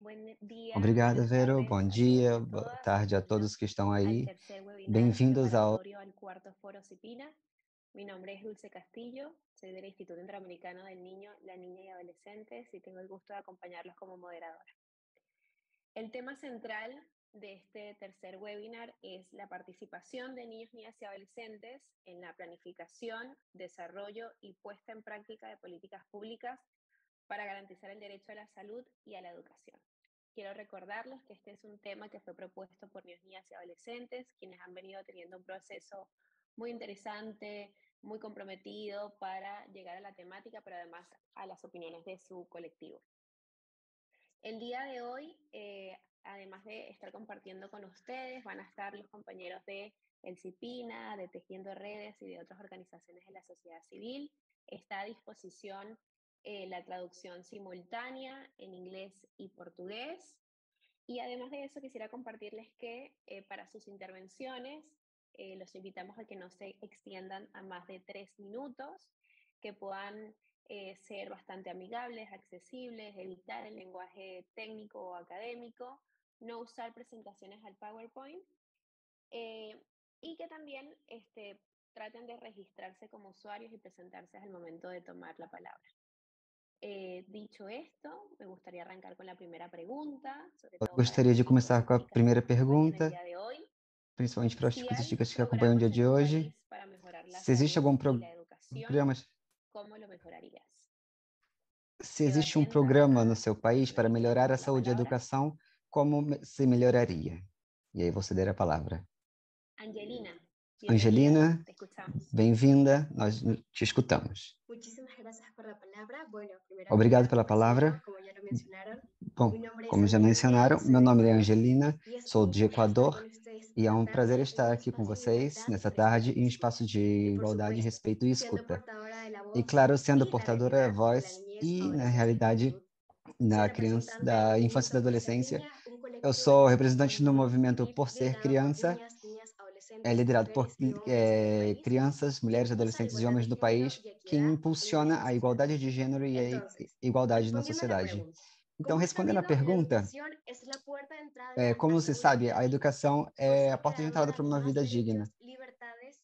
Buen día, Obrigado, buenas Vero. tardes Bom a todos y dia, a boa todas. tarde a todos Bienvenidos que estão al aí. tercer webinar Bem-vindos ao preparatorio al cuarto foro CIPINA. Mi nombre es Dulce Castillo, soy del Instituto Interamericano del Niño, la Niña y Adolescentes y tengo el gusto de acompañarlos como moderadora. El tema central de este tercer webinar es la participación de niños, niñas y adolescentes en la planificación, desarrollo y puesta en práctica de políticas públicas para garantizar el derecho a la salud y a la educación. Quiero recordarles que este es un tema que fue propuesto por niños, niñas y adolescentes, quienes han venido teniendo un proceso muy interesante, muy comprometido para llegar a la temática, pero además a las opiniones de su colectivo. El día de hoy, además de estar compartiendo con ustedes, van a estar los compañeros de El CIPINA, de Tejiendo Redes y de otras organizaciones de la sociedad civil. Está a disposición la traducción simultánea en inglés y portugués. Y además de eso, quisiera compartirles que para sus intervenciones los invitamos a que no se extiendan a más de 3 minutos, que puedan ser bastante amigables, accesibles, evitar el lenguaje técnico o académico, no usar presentaciones al PowerPoint y que también traten de registrarse como usuarios y presentarse al momento de tomar la palabra. Dicho esto, me gustaría arrancar con la primera pregunta, sobre Eu todo para gostaria las de chicas começar y com a chicas que primeira nos acompañan el pergunta, día de hoy. principalmente para os Si chicos e hay chicas que acompanham o dia programas de en tu hoje. país para mejorar la Se existe salud algum y la educación, programa, ¿cómo lo mejorarías? se Quedo existe um atenta programa no a seu país los para melhorar intentos a de la saúde e a palabra. educação, como se melhoraria? E aí vou ceder a palavra. Angelina, bienvenida, Angelina, te escuchamos. bem-vinda, nós te escutamos. Muchísimas gracias por la palabra. Bueno, Obrigado primeramente pela me presento, palavra. como ya lo mencionaron. Bom, Mi nombre es como já Angelina mencionaram, y soy meu de nome é Ecuador. Angelina, Y es sou un de gusto estar Equador con ustedes e é esta um prazer tarde en estar un aqui com espacio de vocês igualdad, nessa tarde respeto em y um espaço escucha. de Y por igualdade, supuesto, respeito e siendo escuta. portadora de la E voz claro, sendo y la portadora da realidad de la voz niñez, e, na adolescencia y realidade, juventud. Soy da criança, representante del da infância e da movimiento Por Ser adolescência. Niña, un Eu colectivo sou en representante do español movimento Por Ser liderado por Criança, niñas, niñas, é adolescentes, liderado por mujeres y hombres en el país, crianças, que mulheres, impulsa la adolescentes e igualdad de homens do género país, y que equidad en impulsiona nuestra a sociedad. igualdade de gênero e a Entonces, igualdade na respondiendo a la sociedade. pregunta, Então, como es respondendo à sabido, la pergunta, educación es la puerta de entrada a como se una sabe, vida a digna, educação por é a ser porta de entrada creadora para de uma más vida digna, derechos, libertades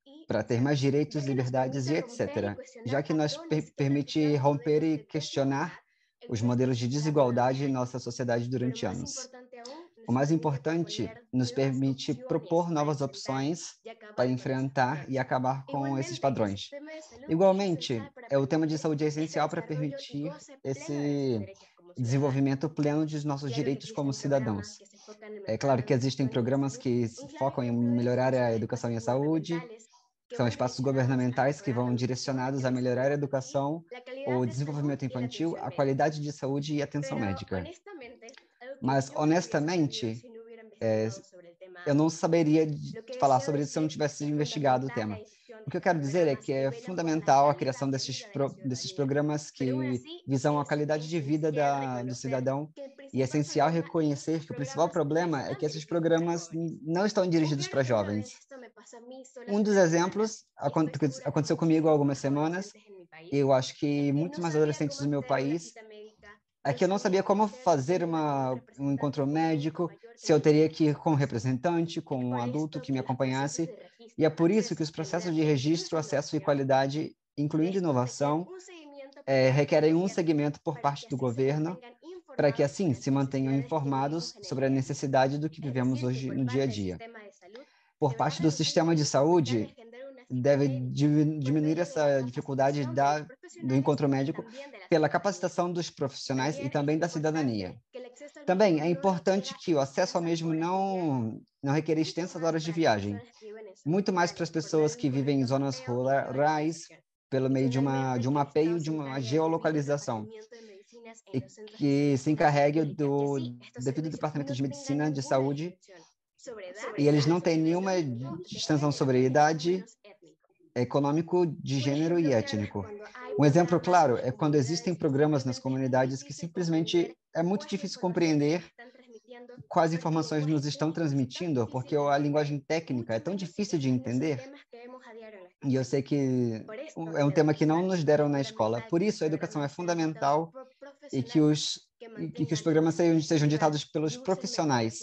y para ter mais opciones, direitos, ya que nos liberdades permite e romper y etc. Já cuestionar que nos patrones que permite replican romper modelos e de questionar desigualdad en os nuestra modelos de sociedad desigualdade em durante nossa años. sociedade Pero durante más anos. importante aún, O nos mais permite importante, proponer nos nuevas permite opciones propor para novas enfrentar opções y para acabar con esos enfrentar e patrones. acabar com esses Igualmente, el padrões. sistema de salud es Igualmente, esencial para o tema de permitir saúde é este essencial para desarrollo y permitir goce pleno de sus esse derechos como ciudadanos. desenvolvimento pleno dos nossos Claro que direitos como existen programas cidadãos. que se enfocan en É mejorar claro la que existem educación y la programas salud. que Un se claro focam em ejemplo de esto melhorar son a las educação e espacios a saúde, gubernamentales que que são van espaços direccionados a governamentais que mejorar la vão educación, direcionados el a melhorar a desarrollo infantil, educação, la calidad o de salud desenvolvimento y la infantil, atención a médica. qualidade de saúde e atenção Pero médica. honestamente, algo que Mas, yo no hubiese sabido honestamente, si no hubiera é, investigado sobre el tema eu não antes. saberia Lo que falar deseo sobre isso se eu não decir tivesse es investigado o fundamental la tema. difusión O de que eu estos quero dizer é programas que que é velan por la fundamental a calidad criação de vida de la desses ciudadanía. programas Pero aún que así, visam a es qualidade de vida esencial do reconocer cidadão, que el e é principal essencial problema es que estos reconhecer que o principal programas no problema é están que esses dirigidos para programas jóvenes. não estão Un dirigidos claro para ejemplo de jovens. esto me pasó a mí solo Um hace dos unas semanas exemplos y estoy segura que aconteceu comigo há muchísimos algumas más semanas, adolescentes en mi e país, eu acho es que que muitos no mais sabía adolescentes cómo do meu hacer una país cita médica, é no que eu não sabía sabia qué como hacer si fazer tenía que ir con un um encontro representante, con un adulto médico, mayor que se eu me teria guiara que ir paso com um a paso. representante, Es com um por adulto esto que me que los procesos acompanhasse, de e é registro, por isso que os acceso, processos de igualdad e registro, incluso acesso e innovación qualidade, de incluindo estos requieren inovação, un seguimiento por parte del requerem um gobierno segmento por para que parte do así se governo, mantengan para que informados assim sobre las se mantenham necesidades que vivimos informados en el sobre a día a día. necessidade do que Es vivemos decir, que hoje por no dia a parte del dia. sistema de salud Por deberá parte do reducir la sistema de dificultad de saúde, agendar una cita deve médica por diminuir medio de la essa dificuldade capacitación de los do profesionales encontro y médico también de la pela ciudadanía. capacitação dos profissionais e También es também da cidadania. importante que el acceso al Também mismo é no importante requiera que o acesso ao extensas mesmo horas de viaje, não requer mucho extensas más horas de para las viagem, personas que viven en zonas muito mais para as rurales, por medio pessoas de un que vivem em correcto zonas mapeo y rurais, geolocalización. pelo meio Y de finalmente, um que el Estado mapeio, se de uma encargue del debido geolocalização, repartimiento de medicinas en e los centros de que salud se pública, encarregue y do así estos devido servicios departamento no de tengan medicina de ninguna saúde, restricción sobre edad, e eles não sexo, têm nenhuma económico, de distinção género sobre y mucho idade, menos étnico. econômico, de Un gênero e ejemplo claro es étnico. cuando hay Um exemplo programas en claro las é quando existem comunidades que programas nas simplemente es muy comunidades que difícil comprender simplesmente é muito cuál difícil información nos compreender están transmitiendo quais porque el informações lenguaje nos estão técnico es tan transmitindo, porque difícil de a entender linguagem y técnica é mucho tão menos difícil de en esos entender, temas que vemos a diario en la e eu escuela. sei que Por esto, é um la tema que não educación nos es deram na escola. fundamental Por que los isso, a educação é programas sean dictados fundamental por e que profesionales os que que os programas sejam ditados pelos profissionais,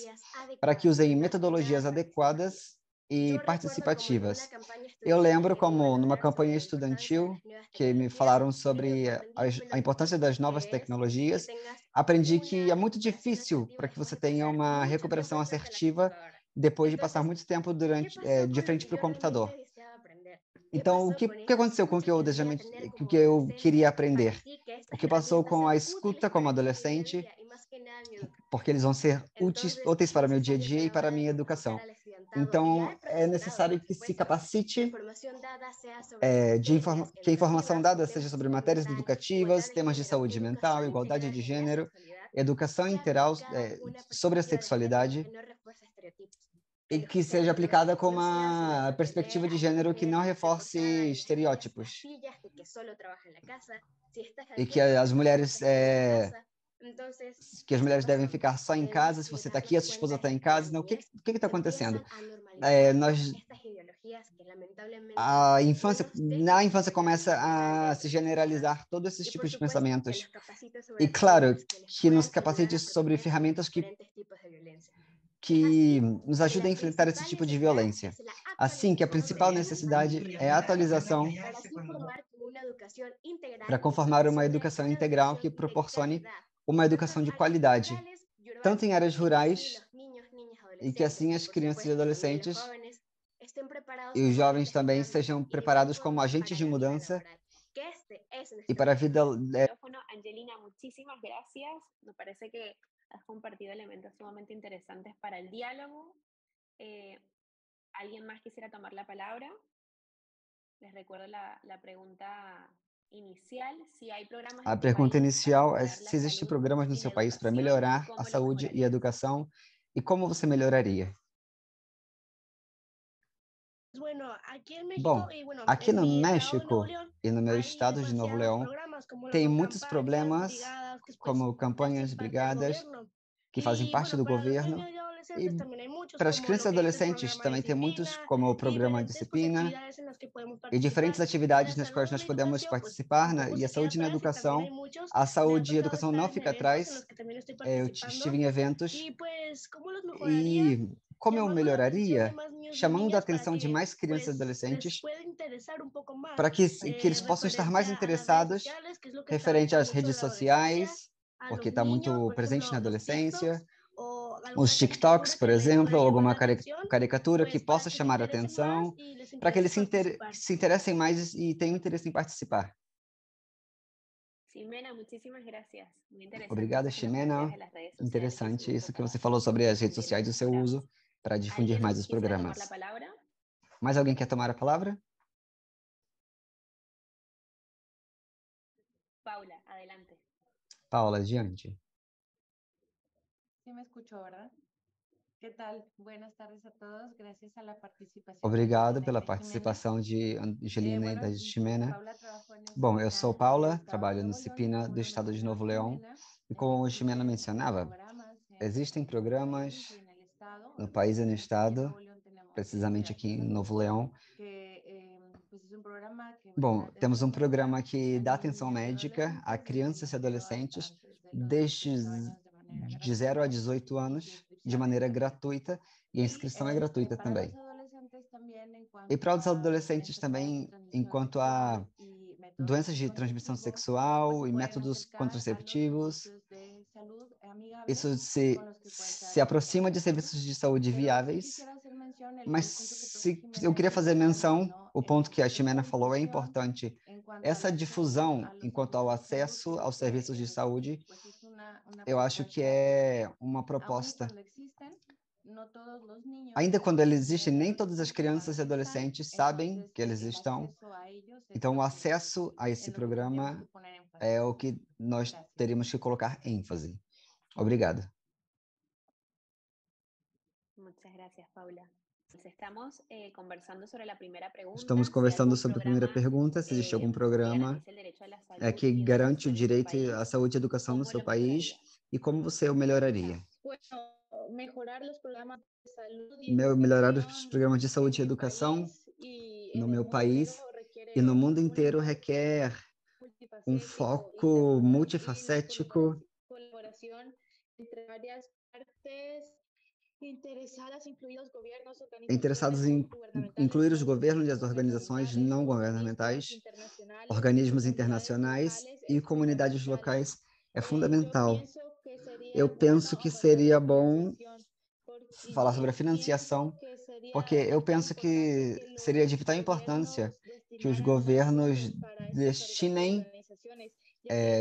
para que usem metodologias adequadas e participativas. Eu lembro como numa campanha estudantil que me falaram sobre a importância das novas tecnologias, aprendi que é muito difícil para que você tenha uma recuperação assertiva depois de passar muito tempo de frente para o computador. Então, o que aconteceu com o que eu queria aprender? O que passou com a escuta como adolescente, porque eles vão ser úteis para meu dia a dia e para a minha educação. Então, é necessário que se capacite, que a informação dada seja sobre matérias educativas, temas de saúde mental, igualdade de gênero, educação integral sobre a sexualidade, e que seja aplicada com uma perspectiva de gênero que não reforce estereótipos. E que as mulheres devem ficar só em casa. Se você está aqui, a sua esposa está em casa. Não, o que está acontecendo? Na infância começa a se generalizar todos esses tipos de pensamentos. E claro, que nos capacite sobre ferramentas que nos ajudem a enfrentar esse tipo de violência. Assim que a principal necessidade é a atualização para conformar uma educação integral que proporcione uma educação de qualidade, tanto em áreas rurais, e que assim as crianças e adolescentes e os jovens também sejam preparados como agentes de mudança y para vida. Angelina, muchísimas gracias. Me parece que has compartido elementos sumamente interesantes para el diálogo. ¿Alguien más quisiera tomar la palabra? Les recuerdo la pregunta inicial. Si hay programas A en tu pergunta país inicial para é mejorar la se existem salud programas no y la seu país para educación, melhorar ¿cómo a los saúde e a mejorarías? educação e como você melhoraria? Bom, aqui no México e no meu estado de Novo Leão, tem muitos programas, como campanhas, brigadas, que fazem parte do governo. E para as crianças e adolescentes também tem muitos, como o programa Disciplina, e diferentes atividades nas quais nós podemos participar, né? E a saúde na educação, a saúde e a educação não fica atrás. Eu estive em eventos e como eu melhoraria? Chamando a atenção de mais crianças e adolescentes para que eles possam estar mais interessados referente às redes sociais, porque está muito presente na adolescência, os TikToks, por exemplo, ou alguma caricatura que possa chamar a atenção, para que eles se interessem mais e tenham interesse em participar. Ximena, muchísimas gracias. Muy interesante. Obrigada, Ximena. Interessante isso que você falou sobre as redes sociais e o seu uso para difundir mais os programas. Mais alguém quer tomar a palavra? Paula, adelante. Paula, adiante. Sí me escuchó, ¿verdad? ¿Qué tal? Buenas tardes a todos. Gracias a la participación. Obrigado pela participação de Angelina e da Ximena. Bom, eu sou Paula, trabalho no CIPINA do estado de Novo Leão. E como a Ximena mencionava, existem programas no país e no estado, precisamente aqui em Novo Leão. Bom, temos um programa que dá atenção médica a crianças e adolescentes desde de 0 a 18 anos, de maneira gratuita, e a inscrição é gratuita também. E para os adolescentes também, enquanto a doenças de transmissão sexual e métodos contraceptivos, isso se aproxima de serviços de saúde viáveis, mas eu queria fazer menção, o ponto que a Ximena falou é importante, essa difusão enquanto ao acesso aos serviços de saúde, eu acho que é uma proposta. Ainda quando eles existem, nem todas as crianças e adolescentes sabem que eles estão. Então, o acesso a esse programa é o que nós teríamos que colocar ênfase. Obrigado. Muchas gracias, Paula. Estamos conversando sobre a primeira pergunta, se existe algum programa que garante o direito à saúde e à educação no seu país e como você o melhoraria. Melhorar os programas de saúde e educação no meu país e no mundo inteiro requer um foco multifacético interessados em incluir os governos e as organizações não governamentais, organismos internacionais e comunidades locais é fundamental. Eu penso que seria bom falar sobre a financiação, porque eu penso que seria de vital importância que os governos destinem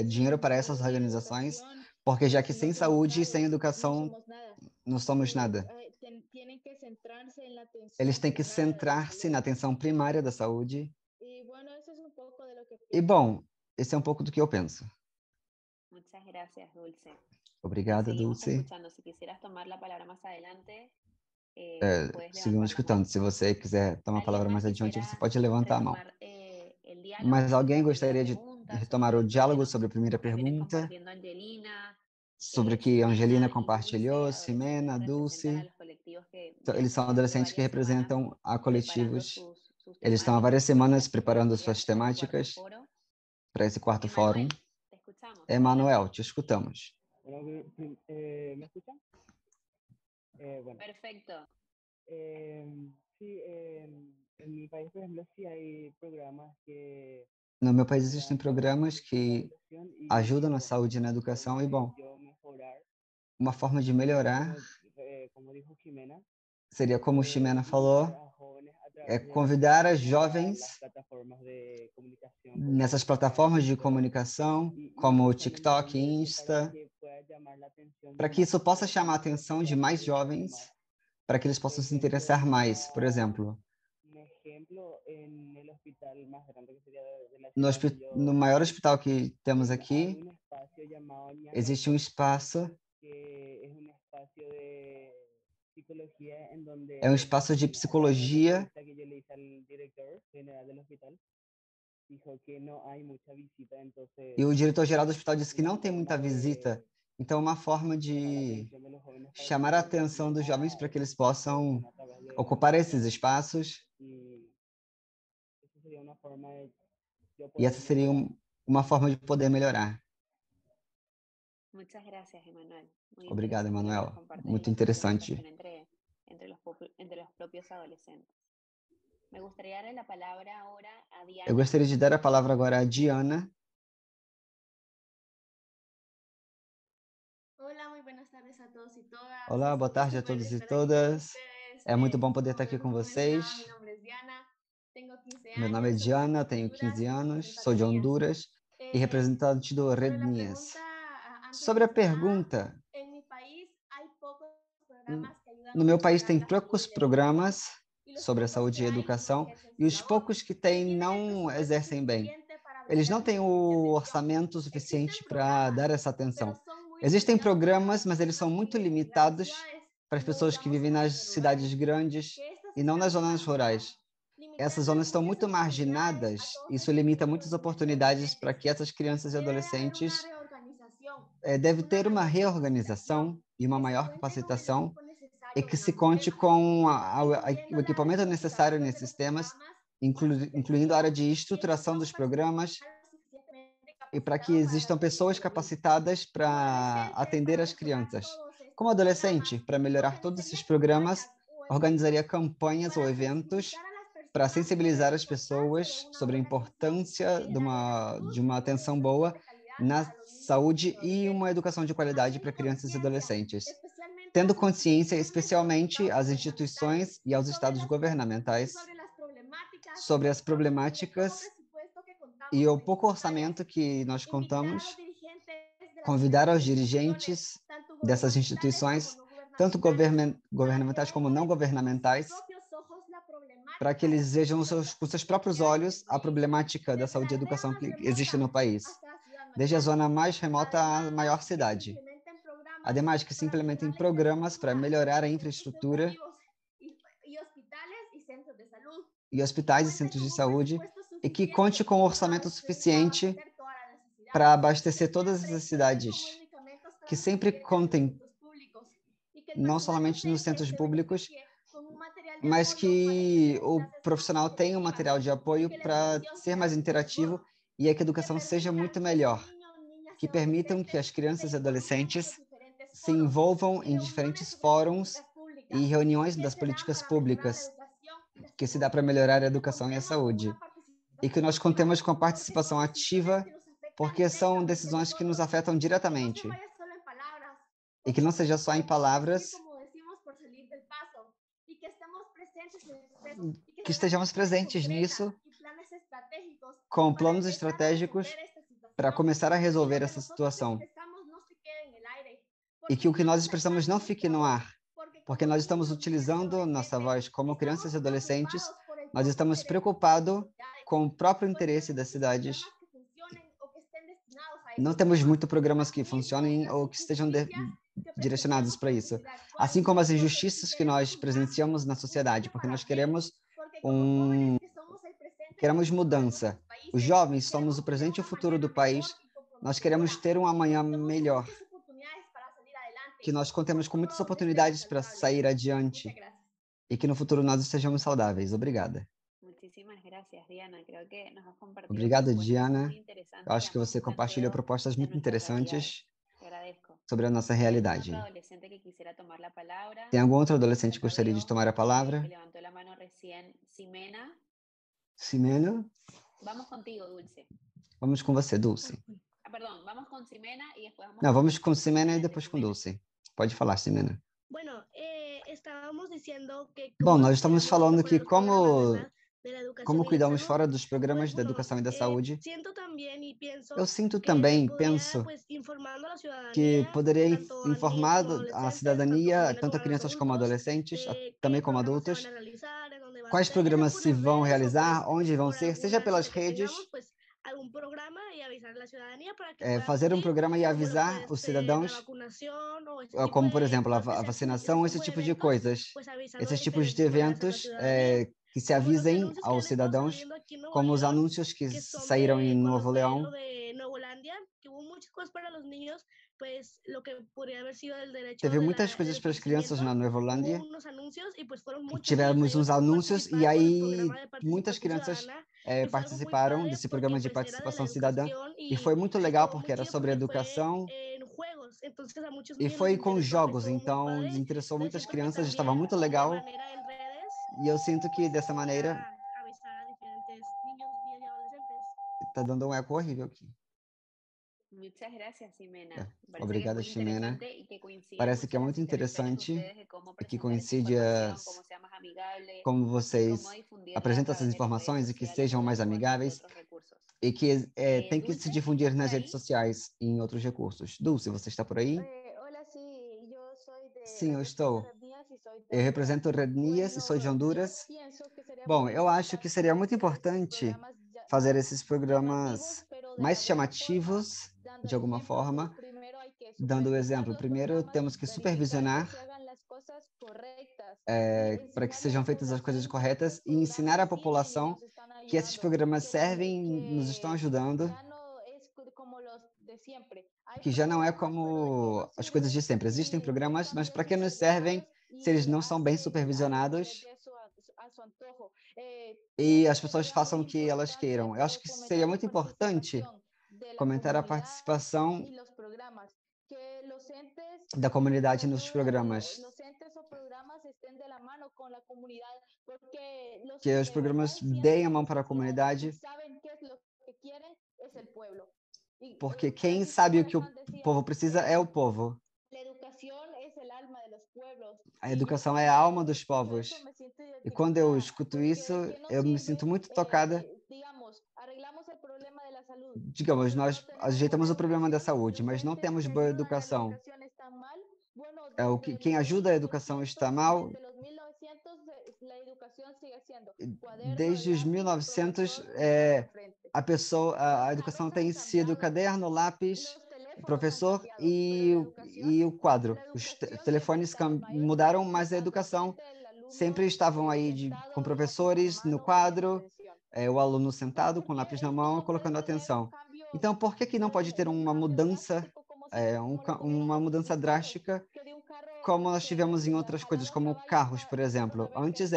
dinheiro para essas organizações, porque já que sem saúde e sem educação não somos nada. Eles têm que centrar-se na atenção primária da saúde. E, bom, esse é um pouco do que eu penso. Muchas gracias, Dulce. Obrigada, Dulce. Se quisieras tomar la palabra más adelante, seguimos escutando. Se você quiser tomar a palavra mais adiante, você pode levantar a mão. Mas alguém gostaria de retomar o diálogo sobre a primeira pergunta? Sobre o que a Angelina compartilhou, Ximena, Dulce. Então, eles são adolescentes que representam a coletivos. Eles estão há várias semanas preparando suas temáticas para esse quarto fórum. Emanuel, te escutamos. ¿Me escuchan? Bueno. Perfecto. Sí, en mi país, por ejemplo, sí hay programas que... No meu país existem programas que ajudam na saúde e na educação e, bom, uma forma de melhorar seria, como Ximena falou, convidar as jovens nessas plataformas de comunicação, como o TikTok, Insta, para que isso possa chamar a atenção de mais jovens, para que eles possam se interessar mais. Por exemplo, no maior hospital que temos aqui, existe um espaço, é um espaço de psicologia, e o diretor-geral do hospital disse que não tem muita visita. Então, uma forma de chamar a atenção dos jovens para que eles possam ocupar esses espaços. E essa seria uma forma de poder melhorar. Obrigado, Emanuel. Muito interessante. Eu gostaria de dar a palavra agora a Diana. Olá, boa tarde a todos e todas. É muito bom poder estar aqui com vocês. Meu nome é Diana, tenho 15 anos, sou de Honduras e representante do Rednias. Sobre a pergunta, no meu país tem poucos programas sobre a saúde e a educação, e os poucos que têm não exercem bem. Eles não têm o orçamento suficiente para dar essa atenção. Existem programas, mas eles são muito limitados para as pessoas que vivem nas cidades grandes e não nas zonas rurais. Essas zonas estão muito marginadas, isso limita muitas oportunidades para que essas crianças e adolescentes deve ter uma reorganização e uma maior capacitação e que se conte com o equipamento necessário nesses temas, incluindo a área de estruturação dos programas e para que existam pessoas capacitadas para atender as crianças. Como adolescente, para melhorar todos esses programas, organizaria campanhas ou eventos para sensibilizar as pessoas sobre a importância de uma atenção boa na saúde e uma educação de qualidade para crianças e adolescentes, tendo consciência especialmente às instituições e aos estados governamentais sobre as problemáticas e o pouco orçamento que nós contamos, convidar os dirigentes dessas instituições, tanto governamentais como não governamentais, para que eles vejam com seus próprios olhos a problemática da saúde e educação que existe no país, desde a zona mais remota à maior cidade. Ademais, que se implementem programas para melhorar a infraestrutura e hospitais e centros de saúde e que conte com orçamento suficiente para abastecer todas essas cidades, que sempre contem, não somente nos centros públicos, mas que o profissional tenha um material de apoio para ser mais interativo e que a educação seja muito melhor. que permitam que as crianças e adolescentes se envolvam em diferentes fóruns e reuniões das políticas públicas, que se dá para melhorar a educação e a saúde. E que nós contemos com a participação ativa, porque são decisões que nos afetam diretamente. E que não seja só em palavras, que estejamos presentes nisso, com planos estratégicos para começar a resolver essa situação. E que o que nós expressamos não fique no ar, porque nós estamos utilizando nossa voz como crianças e adolescentes, nós estamos preocupados com o próprio interesse das cidades. Não temos muitos programas que funcionem ou que estejam direcionados para isso. Assim como as injustiças que nós presenciamos na sociedade, porque nós queremos mudança. Os jovens somos o presente e o futuro do país. Nós queremos ter um amanhã melhor. Que nós contemos com muitas oportunidades para sair adiante. E que no futuro nós estejamos saudáveis. Obrigada. Obrigado, Diana. Eu acho que você compartilhou propostas muito interessantes sobre a nossa realidade. Tem algum outro adolescente que gostaria de tomar a palavra? Ximena? Vamos com você, Dulce. Não, vamos com Ximena e depois com Dulce. Pode falar, Ximena. Bom, nós estamos falando que como cuidamos fora dos programas da educação e da saúde. Eu sinto também e penso que poderia informar a cidadania, tanto a crianças como adolescentes, também como adultos, quais programas se vão realizar, onde vão ser, seja pelas redes, fazer um programa e avisar os cidadãos, como, por exemplo, a vacinação, esse tipo de coisas, esses tipos de eventos que se avisem aos cidadãos, como os anúncios que saíram em Novo Leão. Teve muitas coisas para as crianças na Nova Holândia. Tivemos uns anúncios e aí muitas crianças participaram desse programa de participação cidadã e foi muito legal porque era sobre educação e foi com jogos, então desinteressou muitas crianças, estava muito legal e eu sinto que dessa maneira está dando um eco horrível aqui. Obrigada, Ximena. Parece que é muito interessante e que coincide como vocês apresentam essas informações e que sejam mais amigáveis e que tem que se difundir nas redes sociais e em outros recursos. Dulce, você está por aí? Sim, eu estou. Eu represento Rednias e sou de Honduras. Bom, eu acho que seria muito importante fazer esses programas mais chamativos, de alguma forma, dando o exemplo. Primeiro, temos que supervisionar para que sejam feitas as coisas corretas e ensinar a população que esses programas servem, nos estão ajudando, que já não é como as coisas de sempre. Existem programas, mas para que nos servem se eles não são bem supervisionados e as pessoas façam o que elas queiram? Eu acho que seria muito importante comentar a participação da comunidade nos programas. Que os programas deem a mão para a comunidade, porque quem sabe o que o povo precisa é o povo. A educação é a alma dos povos. E quando eu escuto isso, eu me sinto muito tocada. Digamos, nós ajeitamos o problema da saúde, mas não temos boa educação. Quem ajuda a educação está mal. Desde os 1900, a educação tem sido caderno, lápis, professor e o quadro. Os telefones mudaram, mas a educação sempre estavam aí com professores no quadro, o aluno sentado com lápis na mão, colocando atenção. Então, por que não pode ter uma mudança, uma mudança drástica, como nós tivemos em outras coisas, como carros, por exemplo? Antes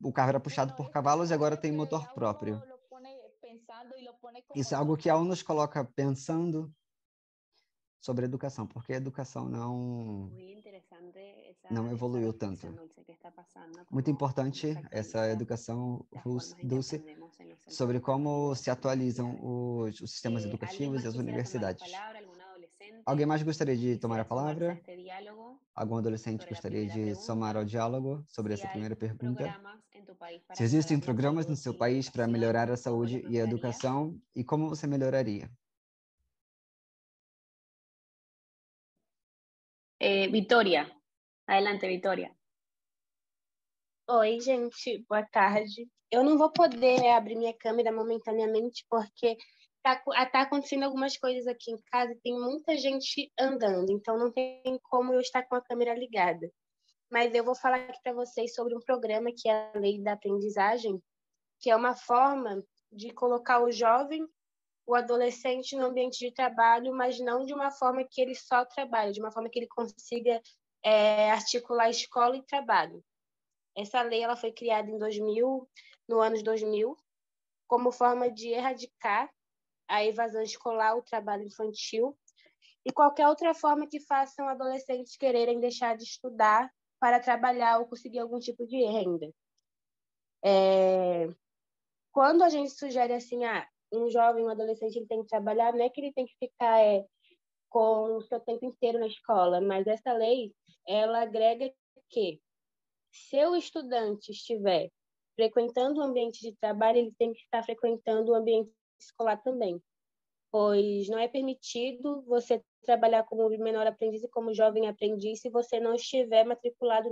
o carro era puxado por cavalos e agora tem motor próprio. Isso é algo que a ONU nos coloca pensando sobre educação, porque a educação não evoluiu tanto. Muito importante essa educação, Dulce, sobre como se atualizam os sistemas educativos e as universidades. Alguém mais gostaria de tomar a palavra? Algum adolescente gostaria de somar ao diálogo sobre essa primeira pergunta? Se existem programas no seu país para melhorar a saúde e a educação, e como você melhoraria? Vitória. Adelante, Vitória. Oi, gente, boa tarde. Eu não vou poder abrir minha câmera momentaneamente porque tá acontecendo algumas coisas aqui em casa e tem muita gente andando, então não tem como eu estar com a câmera ligada. Mas eu vou falar aqui para vocês sobre um programa que é a Lei da Aprendizagem, que é uma forma de colocar o jovem, o adolescente no ambiente de trabalho, mas não de uma forma que ele só trabalhe, de uma forma que ele consiga articular escola e trabalho. Essa lei ela foi criada em 2000, no ano 2000, como forma de erradicar a evasão escolar, o trabalho infantil e qualquer outra forma que façam adolescentes quererem deixar de estudar para trabalhar ou conseguir algum tipo de renda. Quando a gente sugere assim, um jovem, um adolescente, ele tem que trabalhar, não é que ele tem que ficar com o seu tempo inteiro na escola, mas essa lei, ela agrega que se o estudante estiver frequentando o ambiente de trabalho, ele tem que estar frequentando o ambiente escolar também, pois não é permitido você trabalhar como menor aprendiz e como jovem aprendiz se você não estiver matriculado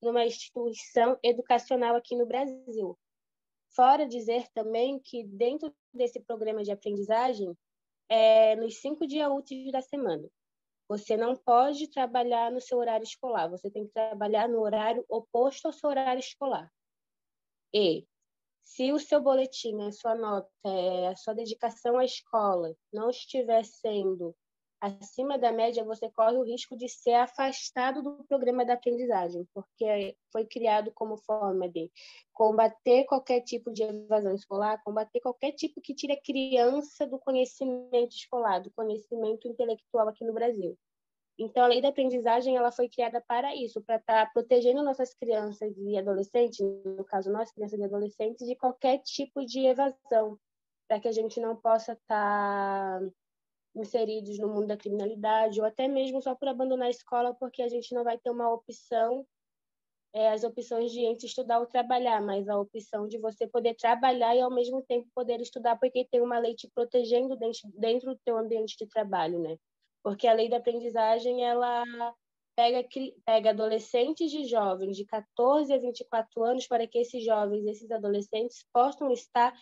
numa instituição educacional aqui no Brasil. Fora dizer também que dentro desse programa de aprendizagem, nos 5 dias úteis da semana, você não pode trabalhar no seu horário escolar, você tem que trabalhar no horário oposto ao seu horário escolar. E se o seu boletim, a sua nota, a sua dedicação à escola não estiver sendo acima da média, você corre o risco de ser afastado do programa da aprendizagem, porque foi criado como forma de combater qualquer tipo de evasão escolar, combater qualquer tipo que tire a criança do conhecimento escolar, do conhecimento intelectual aqui no Brasil. Então, a lei da aprendizagem ela foi criada para isso, para estar protegendo nossas crianças e adolescentes, no caso, nós, crianças e adolescentes, de qualquer tipo de evasão, para que a gente não possa estar inseridos no mundo da criminalidade, ou até mesmo só por abandonar a escola, porque a gente não vai ter uma opção, as opções de entre estudar ou trabalhar, mas a opção de você poder trabalhar e, ao mesmo tempo, poder estudar, porque tem uma lei te protegendo dentro do teu ambiente de trabalho, né? Porque a lei da aprendizagem, ela pega adolescentes e jovens de 14 a 24 anos para que esses jovens, esses adolescentes, possam estar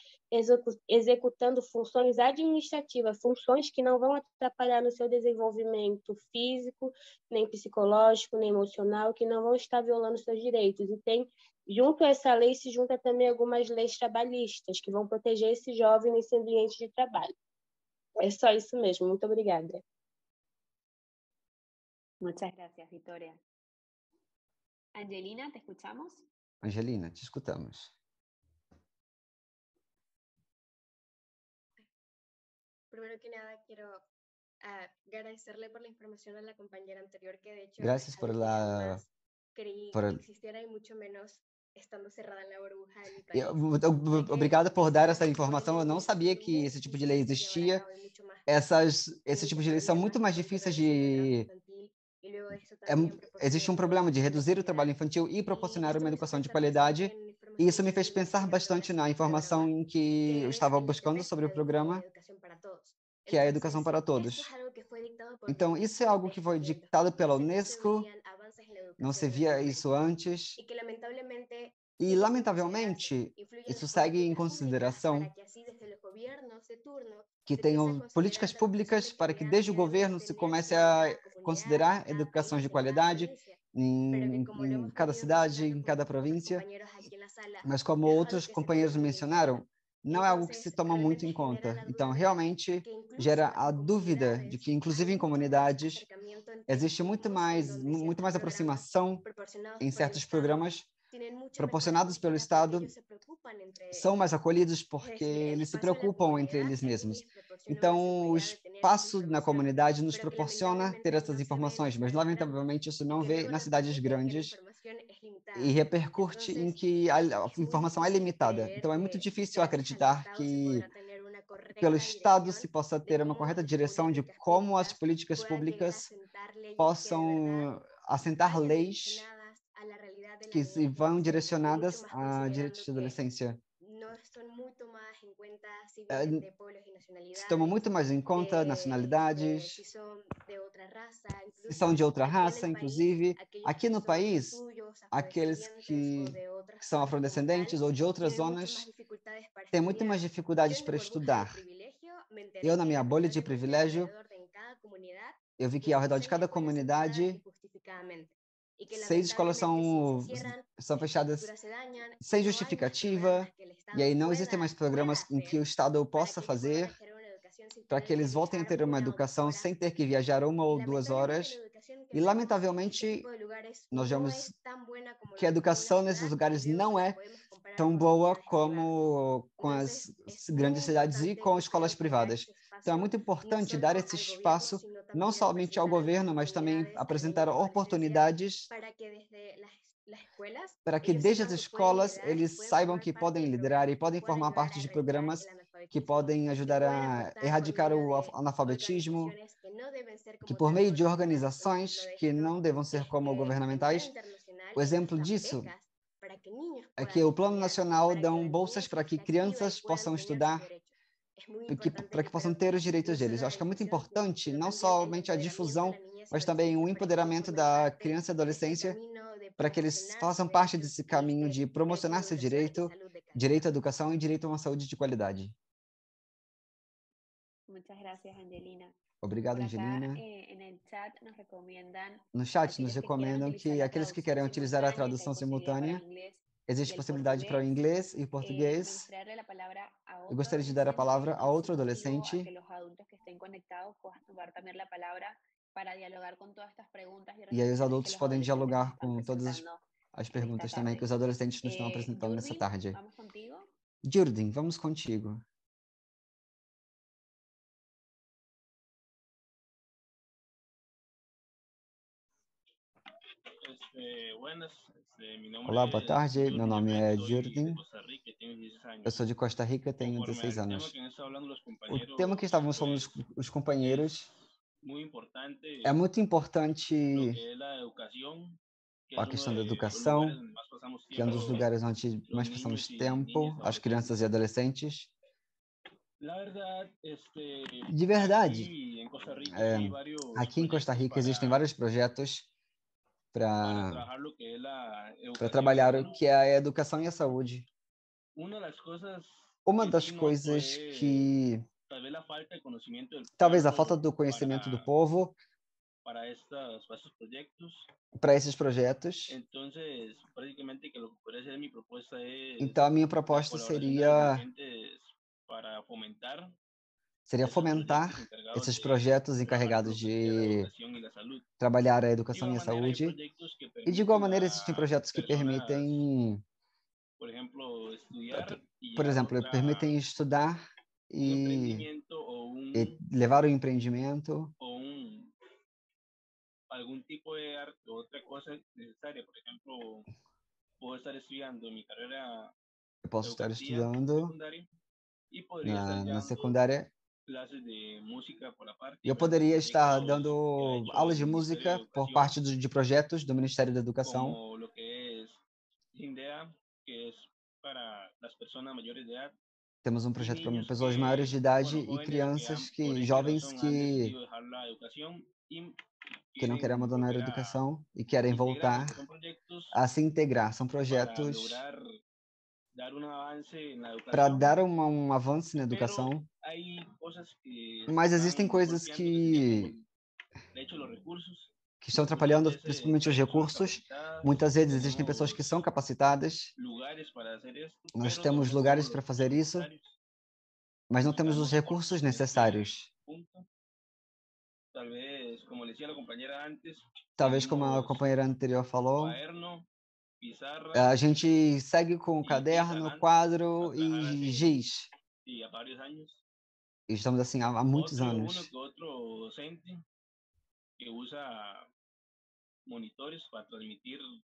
executando funções administrativas, funções que não vão atrapalhar no seu desenvolvimento físico, nem psicológico, nem emocional, que não vão estar violando seus direitos. E junto a essa lei, se junta também algumas leis trabalhistas que vão proteger esse jovem nesse ambiente de trabalho. É só isso mesmo. Muito obrigada. Muchas gracias, Victoria. Angelina, ¿te escuchamos? Angelina, te escutamos. Primero que nada, quiero agradecerle por la información a la compañera anterior, que de hecho Gracias por la... creí que existiera y mucho menos estando cerrada en la burbuja de mi país. Obrigada por dar essa informação. Eu não sabia que esse tipo de lei existia. Esse tipo de lei são muito mais difíceis de... Existe um problema de reduzir o trabalho infantil e proporcionar uma educação de qualidade. E isso me fez pensar bastante na informação em que eu estava buscando sobre o programa, que é a educação para todos. Então, isso é algo que foi dictado pela Unesco, não se via isso antes. E, lamentavelmente, isso segue em consideração que tenham políticas públicas para que desde o governo se comece a considerar educação de qualidade em cada cidade, em cada província. Mas como outros companheiros mencionaram, não é algo que se toma muito em conta. Então, realmente, gera a dúvida de que, inclusive em comunidades, existe muito mais aproximação em certos programas proporcionados pelo Estado são mais acolhidos porque eles se preocupam entre eles mesmos. Então, o espaço na comunidade nos proporciona ter essas informações, mas, lamentavelmente, isso não vê nas cidades grandes e repercute em que a informação é limitada. Então, é muito difícil acreditar que, pelo Estado, se possa ter uma correta direção de como as políticas públicas possam assentar leis que vão direcionadas a direitos de adolescência. Se tomam muito mais em conta nacionalidades, se são de outra raça, inclusive. Aqui no país, aqueles que são afrodescendentes ou de outras zonas têm muito mais dificuldades para estudar. Eu, na minha bolha de privilégio, eu vi que ao redor de cada comunidade, 6 escolas são fechadas sem justificativa, e aí não existem mais programas em que o Estado possa fazer para que eles voltem a ter uma educação sem ter que viajar 1 ou 2 horas. E, lamentavelmente, nós vemos que a educação nesses lugares não é tão boa como com as grandes cidades e com escolas privadas. Então, é muito importante dar esse espaço, não somente ao governo, mas também apresentar oportunidades para que, desde as escolas, eles saibam que podem liderar e podem formar parte de programas que podem ajudar a erradicar o analfabetismo, que, por meio de organizações que não devam ser como governamentais, o exemplo disso é que o Plano Nacional dá bolsas para que crianças possam estudar, para que possam ter os direitos deles. Eu acho que é muito importante não somente a difusão, mas também o empoderamento da criança e adolescência, para que eles façam parte desse caminho de promocionar seu direito, direito à educação e direito a uma saúde de qualidade. Obrigado, Angelina. No chat, nos recomendam que aqueles que querem utilizar a tradução simultânea, existe possibilidade para o inglês e português. Eu gostaria de dar a palavra a outro adolescente. E aí os adultos podem dialogar com todas as perguntas também que os adolescentes nos estão apresentando nessa tarde. Jurdin, vamos contigo. Olá, boa tarde. Meu nome é Jurdin. Eu sou de Costa Rica, tenho 16 anos. O tema que estávamos falando os companheiros é muito importante, a questão da educação, que é um dos lugares onde mais passamos tempo, as crianças e adolescentes. De verdade, aqui em Costa Rica existem vários projetos para trabalhar o que é a educação e a saúde. Uma das coisas que talvez a falta do conhecimento do povo para esses projetos. Então, a minha proposta seria fomentar esses projetos encarregados de trabalhar a educação e a saúde. E, de igual maneira, existem projetos que permitem, por exemplo, permitem estudar e levar o empreendimento. Algún tipo de arte o otra cosa necesaria, por ejemplo, puedo estar estudiando mi carrera. Eu posso estar estudando na secundária e eu poderia estar dando aulas de música por parte de projetos do Ministério da Educação. Temos um projeto para pessoas maiores de idade e crianças, jovens que não querem abandonar a educação e querem voltar a se integrar. São projetos para dar um avanço na educação. Mas existem coisas que estão atrapalhando, principalmente os recursos. Muitas vezes existem pessoas que são capacitadas. Nós temos lugares para fazer isso, mas não temos os recursos necessários. Talvez, como a companheira anterior falou, pizarra A gente segue com o y caderno, pizarrán quadro a trabajar e así, giz. y a varios años. E estamos assim há muitos Uno anos. que otro docente que usa monitores para transmitir Um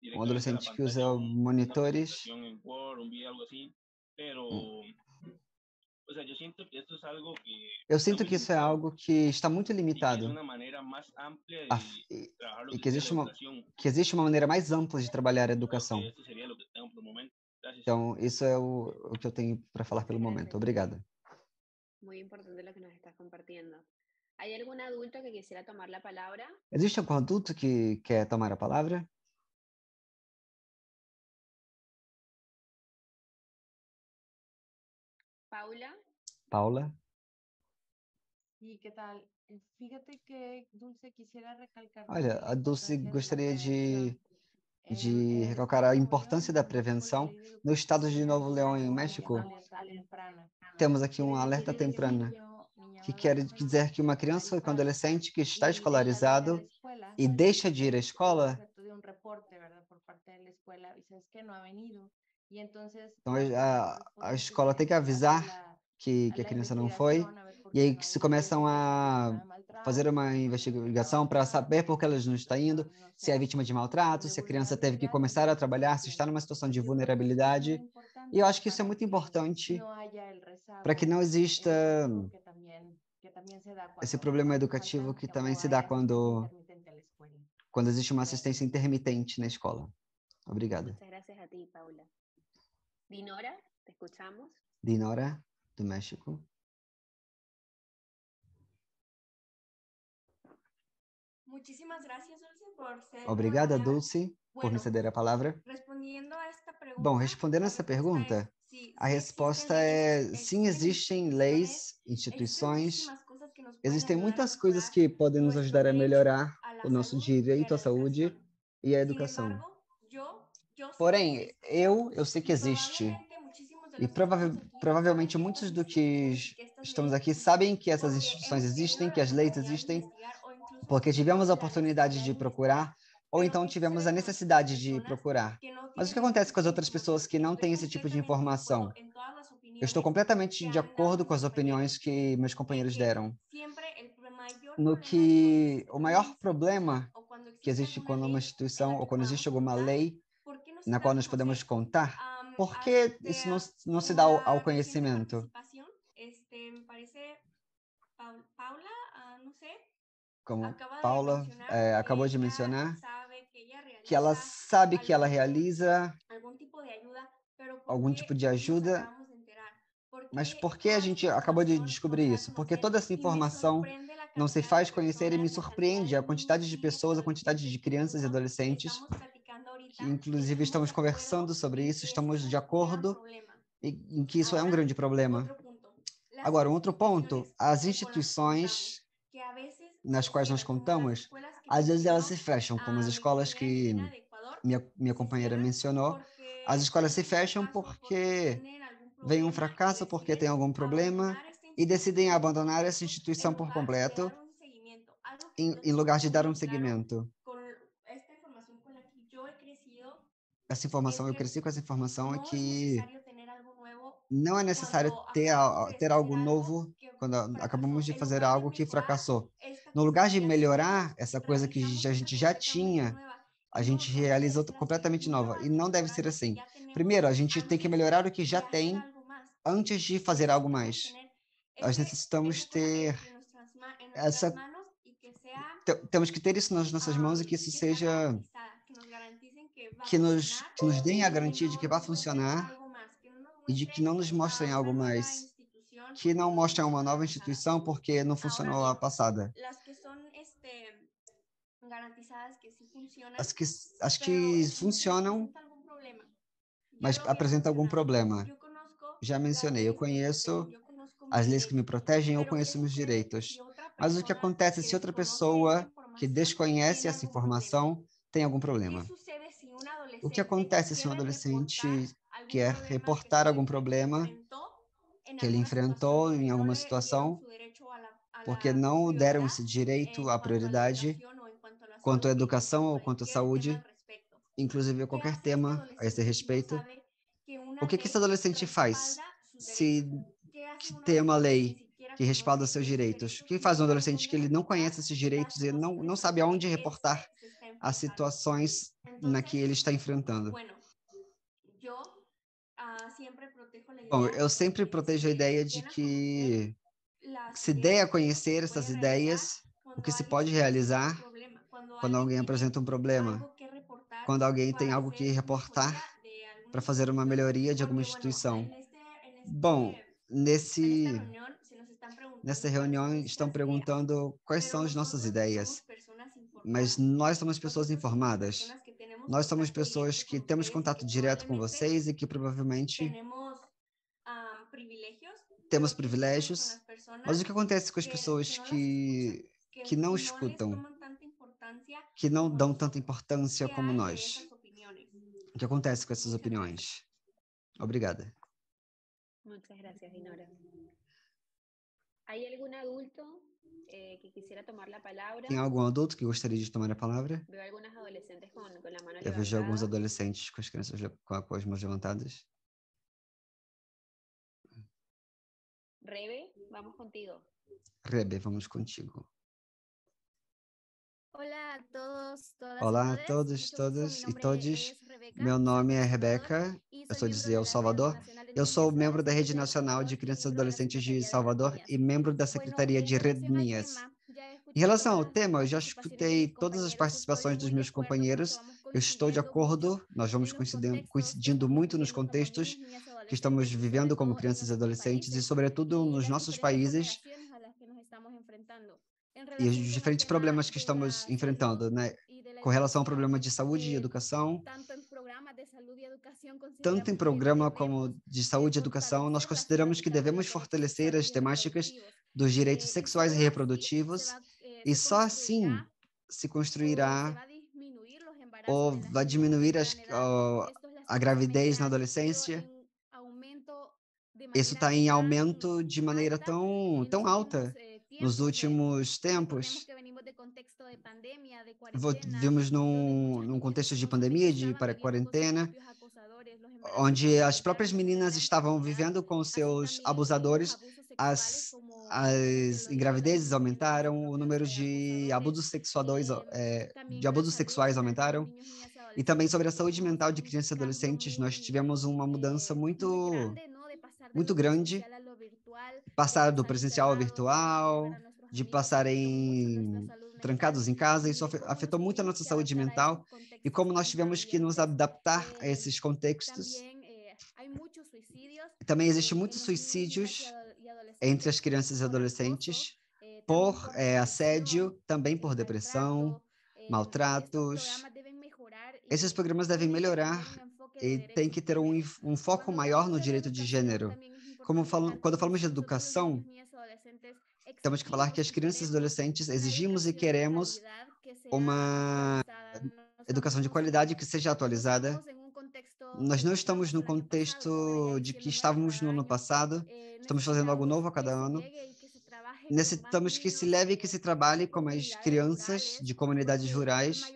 directamente a la adolescente que pantalla usa una monitores. presentación en Word, un video, algo así, pero, o sea, yo siento que esto es algo que Eu está sinto muy que isso é limitado algo que está muito y que es limitado una manera más amplia a- de e, trabajar lo e que sería la educación. que existe uma maneira mais ampla de trabalhar a Creo educação. que esto sería lo que tengo por el momento. Gracias. Então, isso é o que eu tenho para falar pelo momento. Obrigada. Muy importante lo que nos estás compartiendo. ¿Hay algún adulto que quisiera tomar la palabra? Existe algum adulto que quer tomar a palavra? Paula. Paula? ¿Y qué tal? Fíjate que Dulce quisiera recalcar Olha, también la a Dulce importancia de la gostaria prevención. de En el recalcar estado a de Nuevo importância León da tenemos con la prevenção. ley de No educación estado de Novo física Leão, em una México, alerta temprana. temos aqui um Quiere alerta decir que un temprano, niño que o quer adolescente dizer que que uma está criança ou um escolarizado adolescente que está y deja de ir a la escolarizado escuela e deixa de ir à es escola, objeto de un reporte, ¿verdad? Por parte de la escuela y sabes que no ha venido. Y entonces então las autoridades a correspondientes escola tem que empiezan avisar que a a la criança não foi, investigación, a ver por e qué aí no que ha se ido, começam si es a víctima de fazer uma maltrato, si es víctima investigação para saber por que elas não estão indo, no se é sé, vítima de maltrato, de se a criança teve que vulnerabilidad, começar a entonces se trabalhar, se está atiende. numa situação de Yo creo que esto es muy vulnerabilidade. E eu importante acho que isso é para muito que importante no haya el para que não rezago exista educativo que también se da esse cuando, problema cuando educativo faltan que também o se dá hay asistencia intermitente a la escuela. quando existe uma Gracias. assistência intermitente na escola. Obrigada. Muchas gracias a ti, Paula. Dinora, te escuchamos. Dinora, do México. Muchísimas gracias, Dulce, por cederme Obrigada, la palabra. Dulce, por me Bueno, ceder a palavra. respondiendo a esta Bom, pregunta, respondendo la essa respuesta es pergunta, sí, a sí existen resposta leyes, é sim, existen existem instituciones, leis, existen instituições, muchísimas cosas que nos pueden existem ayudar a muitas coisas mejorar que podem nos nuestro ajudar a derecho melhorar a la o nosso salud y a direito à la saúde educación. e à Sin educação. embargo, yo sé que Porém, existe eu sei que y existe. probablemente muchísimos de E los que estamos aquí saben provavelmente que estas muitos do que instituciones y que estas estamos leyes aqui existen sabem que essas porque instituições hemos tenido existem, que la as leis oportunidad de existem, investigar o incluso hemos porque tenido tivemos a la oportunidade necesidad de de investigar, procurar, ou pero então ¿qué tivemos a sucede con las otras necessidade de personas procurar. que no Mas o que tienen este acontece com tipo as de outras pessoas información? que Y não estoy têm esse tipo de completamente de acuerdo informação? en todas las Eu estou opiniones completamente que de han dado acordo mis com as opiniões compañeros, que meus en companheiros que deram. siempre el mayor No problema de cuando que existe o una maior institución problema o cuando que existe existe alguna quando uma ley en instituição la ou que quando existe podamos alguma contar, lei ¿por qué no se na da a qual nós podemos conocer? contar, por que isso Ante não se dá ao la reciente conhecimento? participación, me parece Paula, no sé, Como acaba de Paula mencionar que acabou de ella mencionar, sabe que ella que ela realiza sabe que ela realiza algún tipo de ayuda, pero ¿por algum tipo qué de nos ajuda, acabamos de enterar? ¿Por mas qué por que a toda gente esta acabou de información no se descobrir da a isso? Porque conocer? toda essa Y me informação sorprende la não se cantidad de faz conhecer e me personas, la cantidad surpreende de a niños, quantidade de niñas y pessoas, a quantidade adolescentes de que crianças e incluso adolescentes, estamos platicando que ahorita y inclusive estamos de estamos conversando acuerdo sobre en isso, que este es estamos de un gran acordo problema. em que isso é um Ahora, grande problema. otro punto. Las Agora, um outro ponto, instituciones as que con las que contamos, instituições que a veces nas se quais nós cierran, como las contamos, escuelas que às vezes elas se mencionó fecham, como as mi escolas compañera que Angelina de Ecuador, minha se companheira cierran mencionou, as porque escolas tienen se un fecham fracaso, porque porque tienen algún vem um problema y fracasso, porque tem deciden algum problema abandonar esta e decidem institución por abandonar essa completo instituição en por lugar de completo, dar un seguimiento. Algo que yo em tengo lugar de dar um muy claro seguimento. con esta información con la que yo he crecido Essa es informação, eu que cresci com essa informação, é no es que necesario tener algo nuevo não é necessário cuando acabamos de ter deshacer algo algo novo que quando acabamos fracasó. de En fazer lugar de algo que mejorar fracassou. esta No cosa lugar que de ya hacíamos, melhorar essa coisa que realizamos a otra gente já completamente tinha, nueva. a Y gente no debe realiza de outra ser así. completamente Nunca nova. va a E não deve mejorar ser lo que assim. ya tenemos Primeiro, a gente tem que antes melhorar o que de já hacer tem algo más. antes de fazer algo Necesitamos mais. tener Nós necessitamos esa cosa ter en nuestras essa manos y que sea, temos que ter isso nas nossas mãos e que isso que sea seja garantizada, que nos garanticen que va a funcionar que nos deem a y que garantia de no que vai nos muestren funcionar algo más, que no nos e de que muestren não nos mostrem una algo nueva mais, institución que porque não no mostrem uma funcionó nova la pasada. instituição porque não Ahora funcionou a bien, passada. las que son garantizadas que sí funcionan, As pero que funcionam, presenta algún problema. Ya mas lo había apresentam algum mencionado. problema. Yo conozco Já las mencionei, eu leyes que me protegen, conheço yo conozco as mis leis que me derechos, protegem, eu pero ¿qué conheço meus sucede si direitos. otra Mas o que persona acontece que se outra desconoce esta pessoa que información desconhece tiene essa algún problema? informação tem algum ¿Qué problema? sucede si un O que adolescente acontece se um quiere reportar adolescente algún quer problema reportar algum que problema enfrentó en que ele alguna situación enfrentou em porque no alguma le dieron situação, su derecho a porque la não deram prioridad esse direito en à cuanto a la prioridade educación o en cuanto a la quanto à salud y educação ou quanto à cualquier tema al saúde respecto? inclusive qualquer tema a esse respeito. O que esse adolescente faz se tem uma lei que respalda seus direitos? O que faz um adolescente que ele não conhece esses direitos e não sabe aonde reportar as situações na que ele está enfrentando? Bom, eu sempre protejo a ideia de que se dê a conhecer essas ideias, o que se pode realizar quando alguém apresenta um problema, quando alguém tem algo que reportar para fazer uma melhoria de alguma instituição. Bom, nessa reunião estão perguntando quais são as nossas ideias, mas nós somos pessoas informadas. Nós somos pessoas que temos contato direto com vocês e que provavelmente temos privilégios, mas o que acontece com as pessoas que não escutam, que não dão tanta importância como nós? O que acontece com essas opiniões? Obrigada. Muchas gracias, Dinora. ¿Hay algún adulto que quisiera tomar la palabra? Tem algum adulto que gostaria de tomar a palavra? Veo algunos adolescentes con la mano Eu vejo alguns levantada. adolescentes com as crianças com as mãos levantadas. Rebe, vamos contigo. Rebe, vamos contigo. Olá a todos, Olá a todos, todas e todos. Meu nome é Rebeca, eu sou de El Salvador. Eu sou membro da Rede Nacional de Crianças e Adolescentes de Salvador e membro da Secretaria de Rednias. Em relação ao tema, eu já escutei todas as participações dos meus companheiros. Eu estou de acordo, nós vamos coincidindo muito nos contextos que estamos vivendo como crianças e adolescentes e, sobretudo, nos nossos países e os diferentes problemas que estamos enfrentando, né? Com relação ao problema de saúde e educação, tanto em programa como de saúde e educação, nós consideramos que devemos fortalecer as temáticas dos direitos sexuais e reprodutivos, e só assim se construirá ou vai diminuir a gravidez na adolescência. Isso está em aumento de maneira tão alta nos últimos tempos. Vimos num contexto de pandemia, de quarentena, onde as próprias meninas estavam vivendo com seus abusadores, as engravidezes aumentaram, o número de abusos sexuais aumentaram, e também sobre a saúde mental de crianças e adolescentes, nós tivemos uma mudança muito grande, passar do presencial ao virtual, de passarem trancados em casa, isso afetou muito a nossa saúde mental, e como nós tivemos que nos adaptar a esses contextos, também existem muitos suicídios entre as crianças e adolescentes por assédio, também por depressão, maltratos. Esses programas devem melhorar e tem que ter um foco maior no direito de gênero. Quando falamos de educação, temos que falar que as crianças e adolescentes exigimos e queremos uma educação de qualidade que seja atualizada. Nós não estamos no contexto de que estávamos no ano passado, estamos fazendo algo novo a cada ano. Necessitamos que se leve e que se trabalhe com as crianças de comunidades rurais,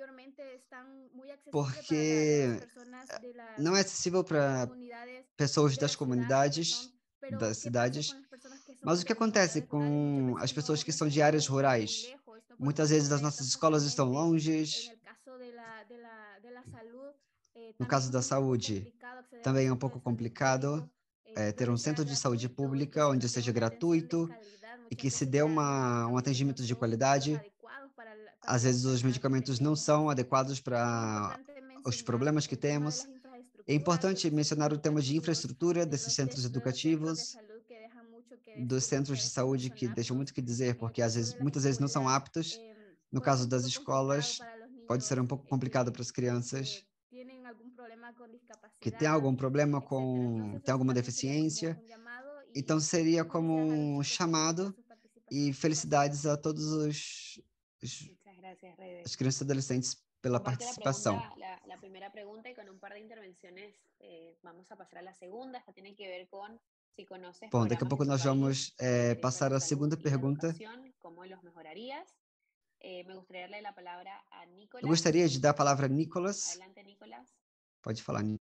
porque não é acessível para pessoas das comunidades, das cidades. Mas o que acontece com as pessoas que são de áreas rurais? Muitas vezes as nossas escolas estão longe. No caso da saúde, também é um pouco complicado ter um centro de saúde pública onde seja gratuito e que se dê um atendimento de qualidade. Às vezes os medicamentos não são adequados para os problemas que temos. É importante mencionar o tema de infraestrutura desses centros educativos, dos centros de saúde, que deixam muito o que dizer, porque muitas vezes não são aptos. No caso das escolas, pode ser um pouco complicado para as crianças que têm algum problema têm alguma deficiência. Então, seria como um chamado e felicidades a todos as crianças e adolescentes pela participação. La primera pregunta y con un par de intervenciones vamos a pasar a la segunda. Esta tiene que ver con si conoces. Bom, daqui a pouco nós vamos passar à segunda pergunta. ¿Cómo los mejorarías? Eu gostaria de dar a palavra a Nicolas. Adelante, Nicolas. Pode falar, Nicolas.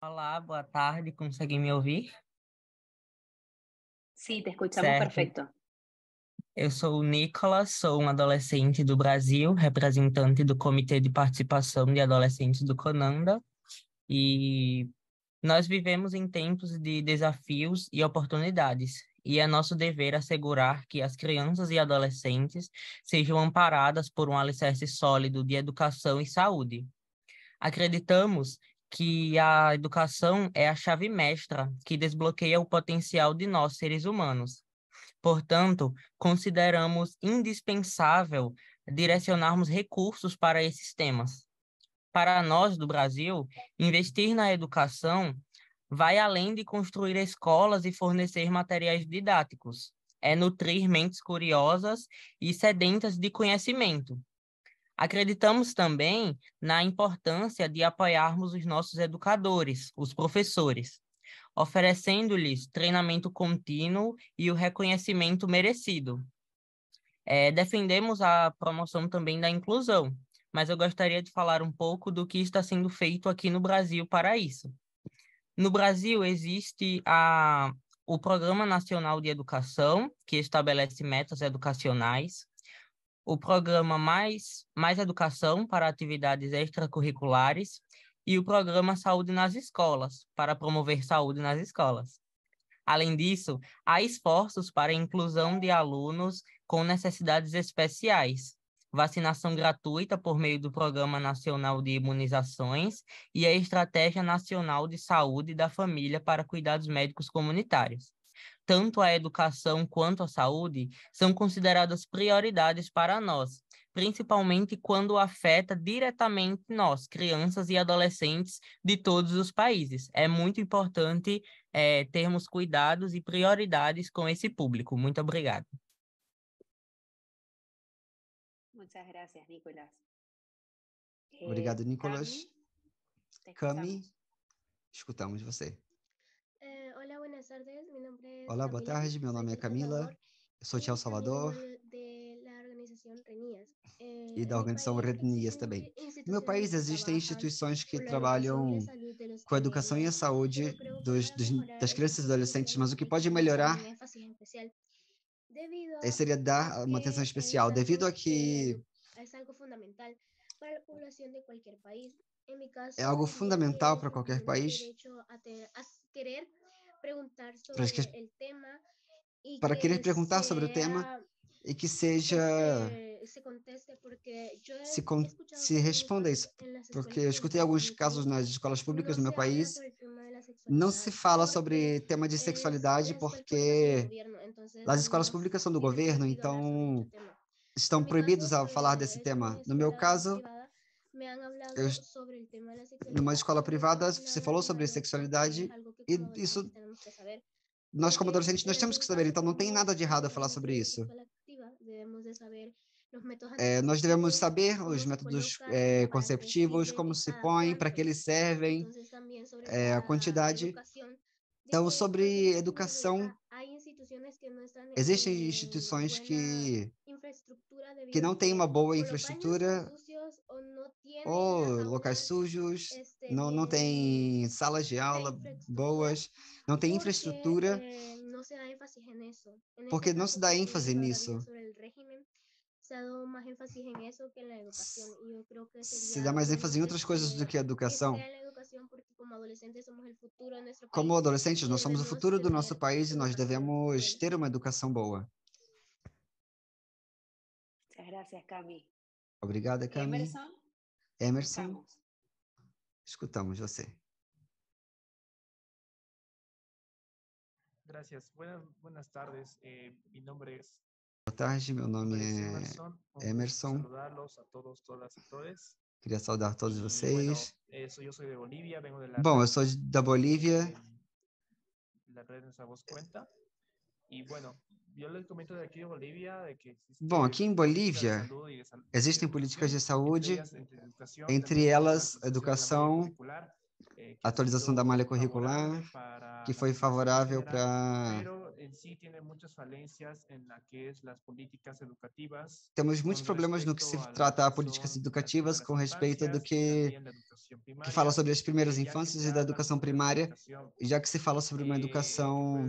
Olá, boa tarde, conseguem me ouvir? Sí, te escuchamos Certo. perfecto. Eu sou o Nicolas, sou um adolescente do Brasil, representante do Comitê de Participação de Adolescentes do CONANDA, e nós vivemos em tempos de desafios e oportunidades, e é nosso dever assegurar que as crianças e adolescentes sejam amparadas por um alicerce sólido de educação e saúde. Acreditamos que a educação é a chave mestra que desbloqueia o potencial de nós, seres humanos. Portanto, consideramos indispensável direcionarmos recursos para esses temas. Para nós, do Brasil, investir na educação vai além de construir escolas e fornecer materiais didáticos. É nutrir mentes curiosas e sedentas de conhecimento. Acreditamos também na importância de apoiarmos os nossos educadores, os professores, oferecendo-lhes treinamento contínuo e o reconhecimento merecido. Defendemos a promoção também da inclusão, mas eu gostaria de falar um pouco do que está sendo feito aqui no Brasil para isso. No Brasil existe o Programa Nacional de Educação, que estabelece metas educacionais, o programa Mais Educação para atividades extracurriculares e o programa Saúde nas Escolas, para promover saúde nas escolas. Além disso, há esforços para a inclusão de alunos com necessidades especiais, vacinação gratuita por meio do Programa Nacional de Imunizações e a Estratégia Nacional de Saúde da Família para Cuidados Médicos Comunitários. Tanto a educação quanto a saúde são consideradas prioridades para nós, principalmente quando afeta diretamente nós, crianças e adolescentes de todos os países. É muito importante termos cuidados e prioridades com esse público. Muito obrigado. Muchas gracias, Nicolás. Obrigado, Nicolas. Cami, escutamos você. Hola, buenas tardes. Mi nombre es Olá, boa Camila, tarde. Meu soy nome é de El Camila. Salvador Eu sou de El y también Salvador de la organización RENIAS. e En da mi organização país Rednias existen também. No meu instituciones país que existem trabajan instituições que por la educación y la trabalham salud de los com a educação e a pequeños, saúde pero creo que para mejorar das crianças e estas adolescentes, mas instituciones o que hay pode que dar melhorar un énfasis especial debido seria dar a uma atenção que especial, devido a que es algo fundamental para la población de cualquier país. En mi caso, é algo diría fundamental que para qualquer tenemos país, derecho a querer preguntar para, sobre el tema y para querer que perguntar sobre o tema e que seja se conteste, porque yo he se escuchado se casos muy responda fuertes isso, en las porque escuelas eu escutei públicas de alguns mi casos país. nas escolas públicas No no meu se habla país, sobre el tema de la não se sexualidad fala porque sobre tema de sexualidade es política del porque gobierno, entonces as escolas no públicas são do tiene governo, sentido hablar sobre então dicho tema. estão En mi proibidos caso, a falar desse he estado en tema. No meu escuela caso, privada, me han eu, hablado sobre el tema de la numa sexualidad escola y no privada, es você nada falou sobre malo porque es sexualidade algo que e como isso adolescentes tenemos que saber. nós como Porque adolescentes nós en temos algún que saber, caso então não tem tenemos nada de errado a falar sobre reproducción isso. sexual activa, debemos de saber los métodos Nós devemos anticonceptivos, saber cómo os se métodos colocan, para qué conceptivos, sirven como y se cada põem, para que cuánto. eles servem, Entonces también sobre a la quantidade. educación, de Então, que cualquier sobre institución educação, hay instituciones que no están existem en instituições buena infraestructura que debido a não têm uma que boa o los baños son infraestrutura sucios o no tienen ou locais aulas sujos, não bien tem salas de de aula infraestructura boas, não tem porque infraestrutura, no se da énfasis en eso. En este porque não se caso, dá como ênfase vamos a hablar bien nisso. sobre el régimen, se ha dado más énfasis en eso que en la educación. Y yo creo que Se dá sería mais ênfase bueno em outras coisas do que a que educação. sea en la educación porque como adolescentes somos el futuro de nuestro Como país adolescentes, y nós somos o debemos futuro do nosso tener país e nós educación devemos buena. ter uma educação boa. Muchas gracias, Cami. Obrigada, Cami. Emerson, Emerson, escutamos você. Gracias. Buenas tardes. Mi nombre es... Boa tarde, meu nome Emerson. é Emerson. Saludarlos a todos, todas e todos. Queria saudar todos vocês. Bueno, eu sou de Bolívia, venho de la Bom, eu sou da Bolívia. La red Nuestra Voz Cuenta. E, bueno, eu les comento daqui de Bolívia de que Bom, aqui em Bolívia existem políticas de saúde, entre elas educação, atualização da malha curricular, que foi favorável para en sí tiene muchas falencias en la que es las políticas educativas. Temos muitos problemas no que se trata a políticas educativas com respeito do que fala sobre as primeiras infâncias e da educação primária, já que se fala sobre uma educação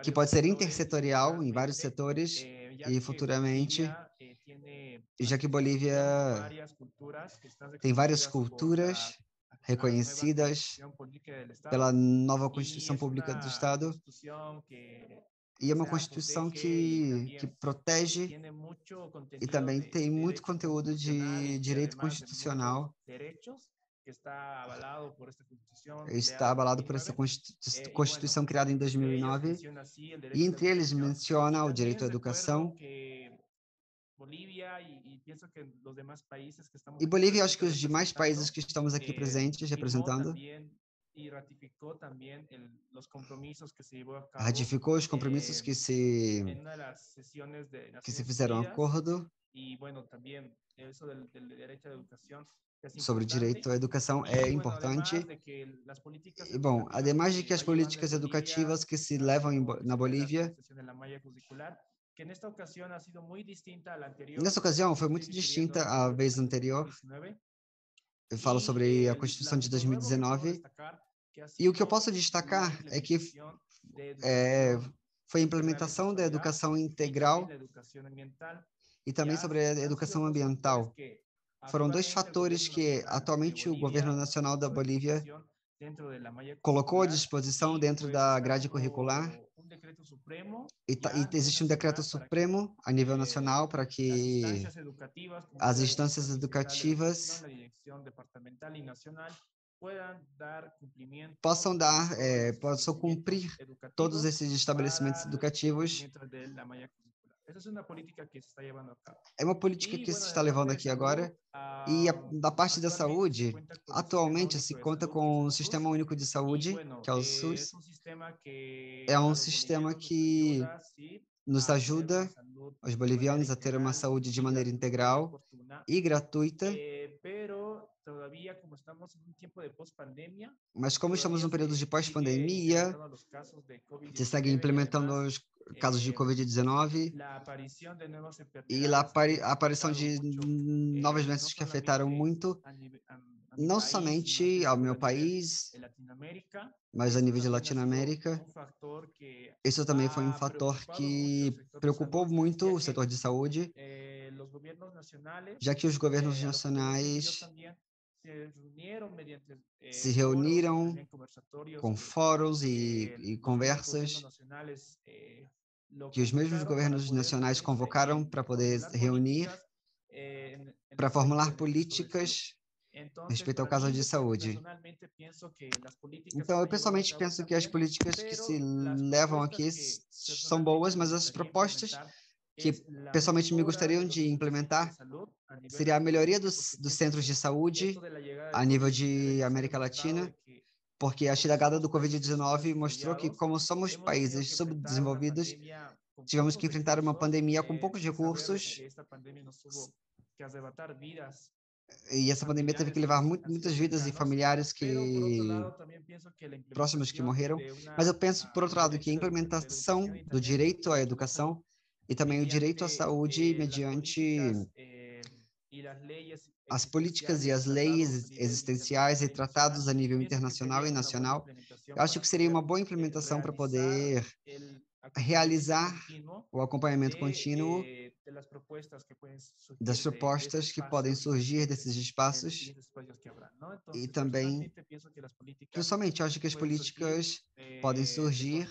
que pode ser intersetorial em vários setores e futuramente, já que Bolívia tem várias culturas reconhecidas pela nova Constituição Pública do Estado, e é uma Constituição que protege e também tem muito conteúdo de direito constitucional. Está abalado por essa Constituição criada em 2009, e entre eles menciona o direito à educação. E Bolívia, acho que os demais países que estamos aqui presentes representando, ratificou os compromissos que se fizeram acordo sobre o direito à educação é importante. E, bom, ademais de que as políticas educativas que se levam na Bolívia, nessa ocasião foi muito distinta à vez anterior. Eu falo sobre a Constituição de 2019, e o que eu posso destacar é que foi a implementação da educação integral e também sobre a educação ambiental. Foram dois fatores que atualmente o governo nacional da Bolívia colocou à disposição dentro da grade curricular, e existe um decreto supremo a nível nacional para que as instâncias educativas possam cumprir todos esses estabelecimentos educativos. É uma política que se está levando aqui agora, e da parte da saúde, atualmente se conta com o Sistema Único de Saúde, que é o SUS. É um sistema que nos ajuda, os bolivianos, a ter uma saúde de maneira integral e gratuita. Mas como estamos num período de pós-pandemia, se segue implementando os casos de Covid-19 e a aparição de novas doenças que afetaram muito, não somente ao meu país, mas a nível de Latinoamérica. Isso também foi um fator que preocupou muito o setor de saúde, já que os governos nacionais se reuniram com fóruns e conversas que os mesmos governos nacionais convocaram para poder reunir, para formular políticas respeito ao caso de saúde. Então, eu pessoalmente penso que as políticas que se levam aqui são boas, mas as propostas que pessoalmente me gostariam de implementar seria a melhoria dos centros de saúde a nível de América Latina, porque a chegada do Covid-19 mostrou que, como somos países subdesenvolvidos, tivemos que enfrentar uma pandemia com poucos recursos, e essa pandemia teve que levar muitas vidas e familiares próximos que morreram. Mas eu penso, por outro lado, que a implementação do direito à educação e também o direito à saúde mediante as políticas e as leis existenciais e tratados a nível internacional e nacional, eu acho que seria uma boa implementação para poder realizar o acompanhamento contínuo das propostas que podem surgir desses espaços. E também, pessoalmente, eu acho que as políticas podem surgir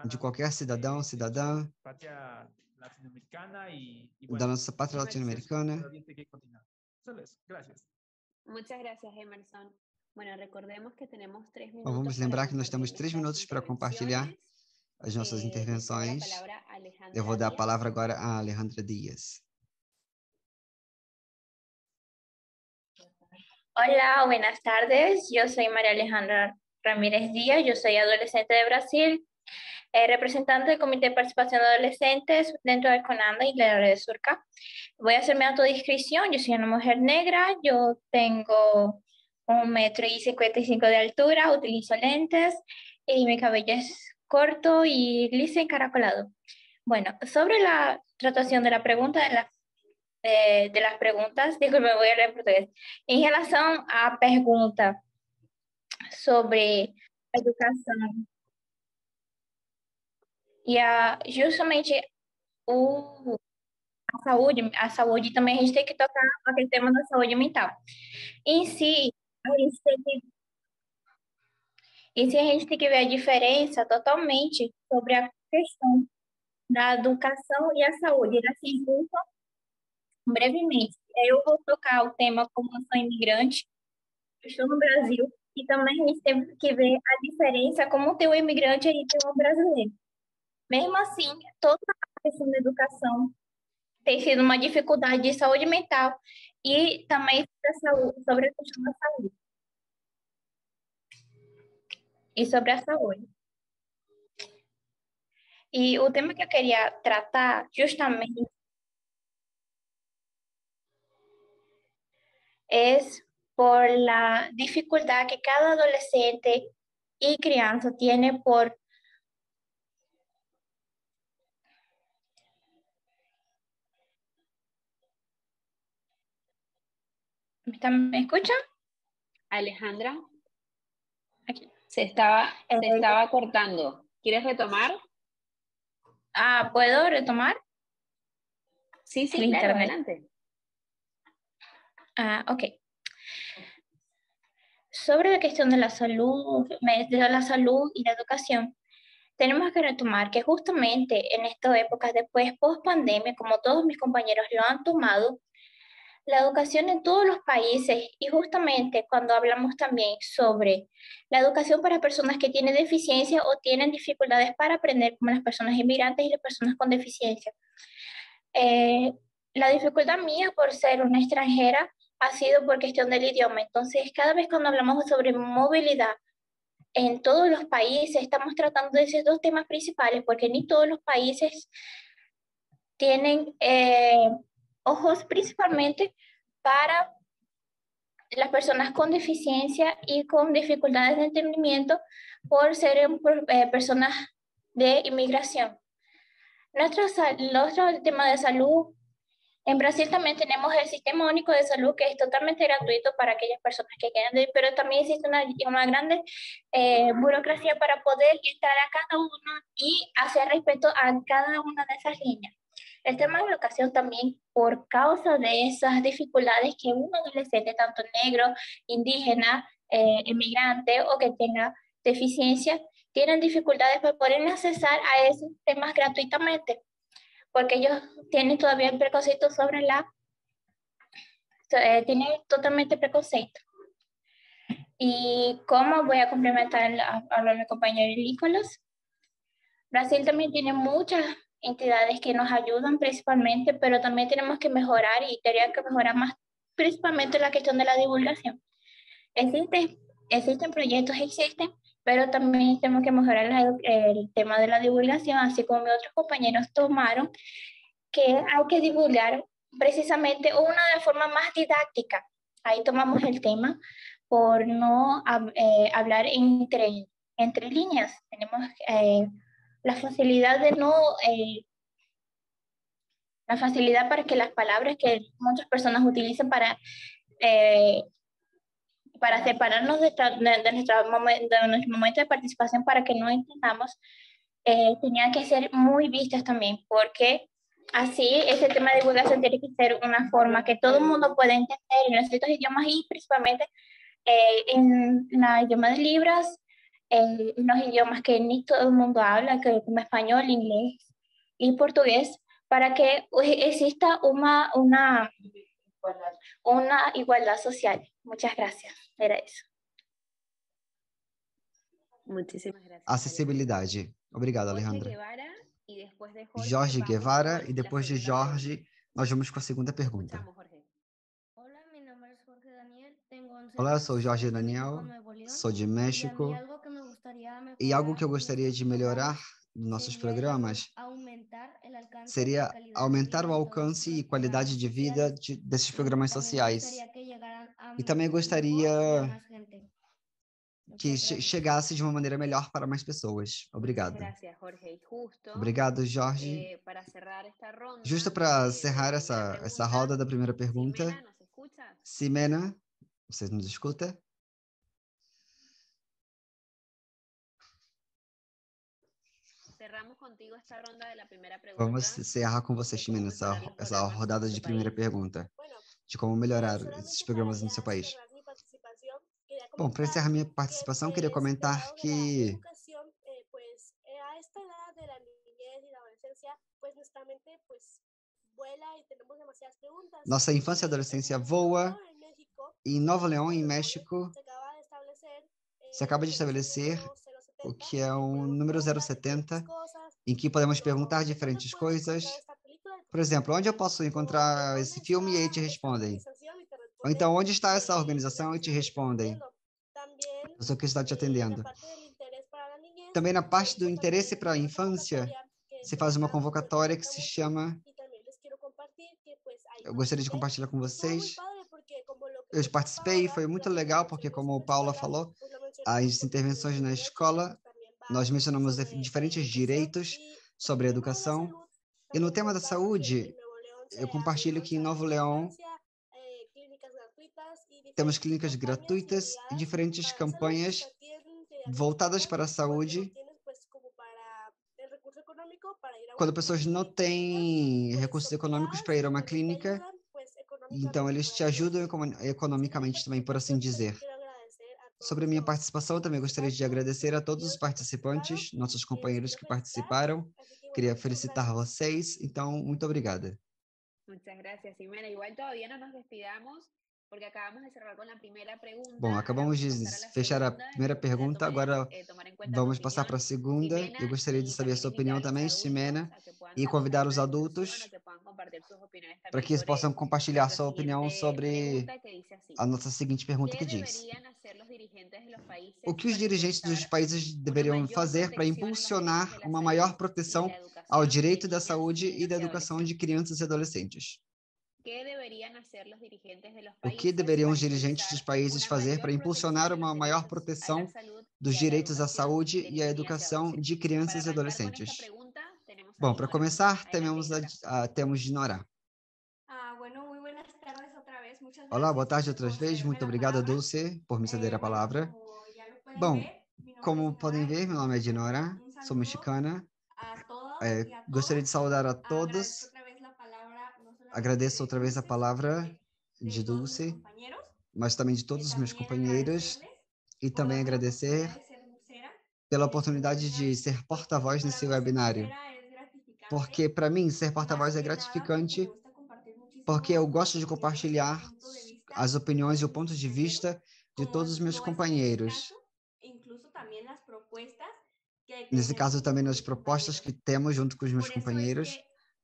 de qualquer cidadão, cidadã, da nossa pátria latino-americana. Muchas gracias, Emerson. Bueno, recordemos que tenemos 3 minutos. Vamos lembrar que nós temos 3 minutos para compartilhar as nossas intervenções. Eu vou dar a palavra agora a Alejandra Dias. Hola, buenas tardes. Yo soy María Alejandra Ramírez Díaz. Yo soy adolescente de Brasil, representante del Comité de Participación de Adolescentes dentro del CONANDA y la área de Surca. Voy a hacer mi autodescripción. Yo soy una mujer negra. Yo tengo 1,55 m de altura, utilizo lentes. y mi cabello es corto y liso y encaracolado. Bueno, sobre la tratación de la pregunta de las preguntas, disculpe, voy a hablar en português. Em relação à pergunta sobre a educação e justamente a saúde também a gente tem que tocar aquele tema da saúde mental. Em si, a gente tem que ver a diferença totalmente sobre a questão da educação e a saúde. Elas se juntam brevemente. Eu vou tocar o tema como eu sou imigrante, estou no Brasil, e também a gente tem que ver a diferença como tem um imigrante e tem um brasileiro. Mesmo assim, toda a questão da educação tem sido uma dificuldade de saúde mental e também sobre a questão da saúde. E sobre a saúde. E o tema que eu queria tratar justamente é por la dificultad que cada adolescente y crianza tiene por ¿Me escuchan? Alejandra, Aquí. se estaba cortando. ¿Quieres retomar? ¿Puedo retomar? Sí, claro, internet. Adelante. Ok. Sobre la cuestión de la salud y la educación, tenemos que retomar que justamente en estas épocas después, post pandemia, como todos mis compañeros lo han tomado, la educación en todos los países, y justamente cuando hablamos también sobre la educación para personas que tienen deficiencia o tienen dificultades para aprender, como las personas inmigrantes y las personas con deficiencia. La dificultad mía por ser una extranjera ha sido por cuestión del idioma. Entonces, cada vez cuando hablamos sobre movilidad en todos los países, estamos tratando de esos dos temas principales, porque ni todos los países tienen ojos principalmente para las personas con deficiencia y con dificultades de entendimiento por ser personas de inmigración. Nuestro tema de salud, en Brasil también tenemos el Sistema Único de Salud, que es totalmente gratuito para aquellas personas que quieran, pero también existe una grande burocracia para poder entrar a cada uno y hacer respeto a cada una de esas líneas. El tema de educación también, por causa de esas dificultades que un adolescente, tanto negro, indígena, inmigrante o que tenga deficiencia, tienen dificultades para poder accesar a esos temas gratuitamente, porque ellos tienen todavía el preconceito sobre tienen totalmente preconceito. Y como voy a complementar a mi compañero Nicolás, Brasil también tiene muchas entidades que nos ayudan principalmente, pero también tenemos que mejorar y tendría que mejorar más, principalmente la cuestión de la divulgación. Existen proyectos, pero también tenemos que mejorar el tema de la divulgación, así como mis otros compañeros tomaron, que hay que divulgar precisamente una de forma más didáctica. Ahí tomamos el tema por no hablar entre líneas. Tenemos la facilidad de la facilidad para que las palabras que muchas personas utilizan para separarnos de nuestro momento de participación, para que no entendamos, tenían que ser muy vistas también, porque así ese tema de divulgación tiene que ser una forma que todo el mundo pueda entender en los distintos idiomas, y principalmente en el idioma de Libras, en los idiomas que ni todo el mundo habla, como español, inglés y portugués, para que exista una igualdad social. Muchas gracias. Era eso. Muchísimas gracias. Acessibilidade. Obrigado, Alejandra. Jorge Guevara, e depois de Jorge, nós vamos com a segunda pergunta. Olá, eu sou Jorge Daniel, sou de México, e algo que eu gostaria de melhorar nos nossos programas seria aumentar o alcance e qualidade de vida desses programas sociais. E também gostaria que chegasse de uma maneira melhor para mais pessoas. Obrigado. Obrigado, Jorge. Justo para encerrar essa roda da primeira pergunta, Ximena, você nos escuta? Vamos encerrar com você, Ximena, essa rodada de primeira pergunta, de como melhorar esses programas no seu país. Bom, para encerrar minha participação, queria comentar que nossa infância e adolescência voa. Em Nuevo León, em México, se acaba de estabelecer o que é um número 070, em que podemos perguntar diferentes coisas. Por exemplo, onde eu posso encontrar esse filme? E aí te respondem. Ou então, onde está essa organização? E te respondem. A pessoa que está te atendendo. Também na parte do interesse para a infância, se faz uma convocatória que se chama... Eu gostaria de compartilhar com vocês. Eu participei, foi muito legal, porque como Paula falou, as intervenções na escola, nós mencionamos diferentes direitos sobre a educação. E no tema da saúde, eu compartilho que em Nuevo León temos clínicas gratuitas e diferentes campanhas voltadas para a saúde. Quando pessoas não têm recursos econômicos para ir a uma clínica, então eles te ajudam economicamente também, por assim dizer. Sobre a minha participação, também gostaria de agradecer a todos os participantes, nossos companheiros que participaram. Queria felicitar vocês, então, muito obrigada. Muchas gracias, Ximena. Igual todavía no nos despidamos, porque acabamos de cerrar con la primera pregunta. Bom, acabamos de fechar a primeira pergunta, agora vamos passar para a segunda. Eu gostaria de saber a sua opinião também, Ximena, e convidar os adultos para que eles possam compartilhar sua opinião sobre a nossa seguinte pergunta que diz: o que os dirigentes dos países deveriam fazer para impulsionar uma maior proteção ao direito da saúde e da educação de crianças e adolescentes? O que deveriam os dirigentes dos países fazer para impulsionar uma maior proteção dos direitos à saúde e à educação de crianças e adolescentes? Bom, para começar, temos Dinora. Olá, boa tarde outra vez. Muito obrigada, Dulce, por me ceder a palavra. Bom, como podem ver, meu nome é Dinora, sou mexicana. Gostaria de saudar a todos. Agradeço outra vez a palavra de Dulce, mas também de todos os meus companheiros, e também agradecer pela oportunidade de ser porta-voz nesse webinário, porque para mim ser porta-voz é gratificante, porque eu gosto de compartilhar as opiniões e o ponto de vista de todos os meus companheiros. Nesse caso também nas propostas que temos junto com os meus companheiros.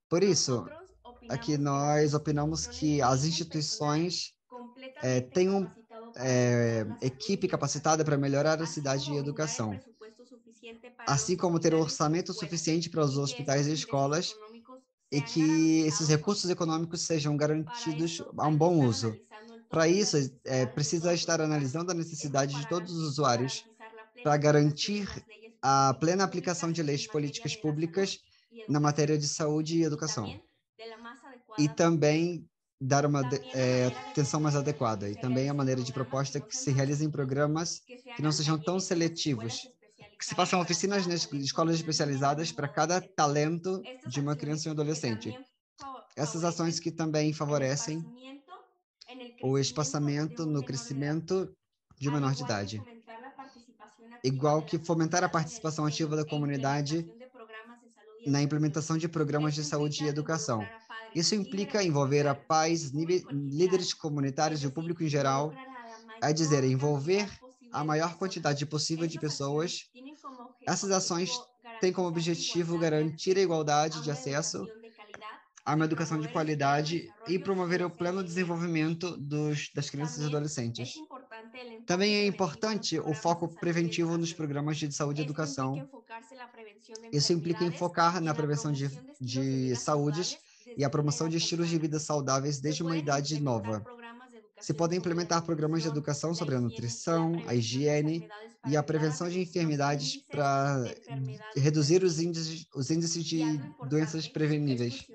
Por isso, aqui nós opinamos que as instituições tenham equipe capacitada para melhorar a cidade e a educação, assim como ter orçamento suficiente para os hospitais e escolas e que esses recursos econômicos sejam garantidos a um bom uso. Para isso, precisa estar analisando a necessidade de todos os usuários para garantir a plena aplicação de leis políticas públicas na matéria de saúde e educação. E também dar uma atenção mais adequada. E também a maneira de proposta que se realizem programas que não sejam tão seletivos, que se façam oficinas nas escolas especializadas para cada talento de uma criança e um adolescente. Essas ações que também favorecem o espaçamento no crescimento de um menor de idade. Igual que fomentar a participação ativa da comunidade na implementação de programas de saúde e educação. Isso implica envolver a pais, líderes comunitários e o público em geral, a dizer, envolver a maior quantidade possível de pessoas. Essas ações têm como objetivo garantir a igualdade de acesso a uma educação de qualidade e promover o pleno desenvolvimento das crianças e adolescentes. Também é importante o foco preventivo nos programas de saúde e educação. Isso implica em focar na prevenção de saúdes e a promoção de estilos de vida saudáveis desde uma idade nova. se podem implementar programas de educação sobre a nutrição, a higiene e a prevenção de enfermidades para reduzir os índices de doenças preveníveis.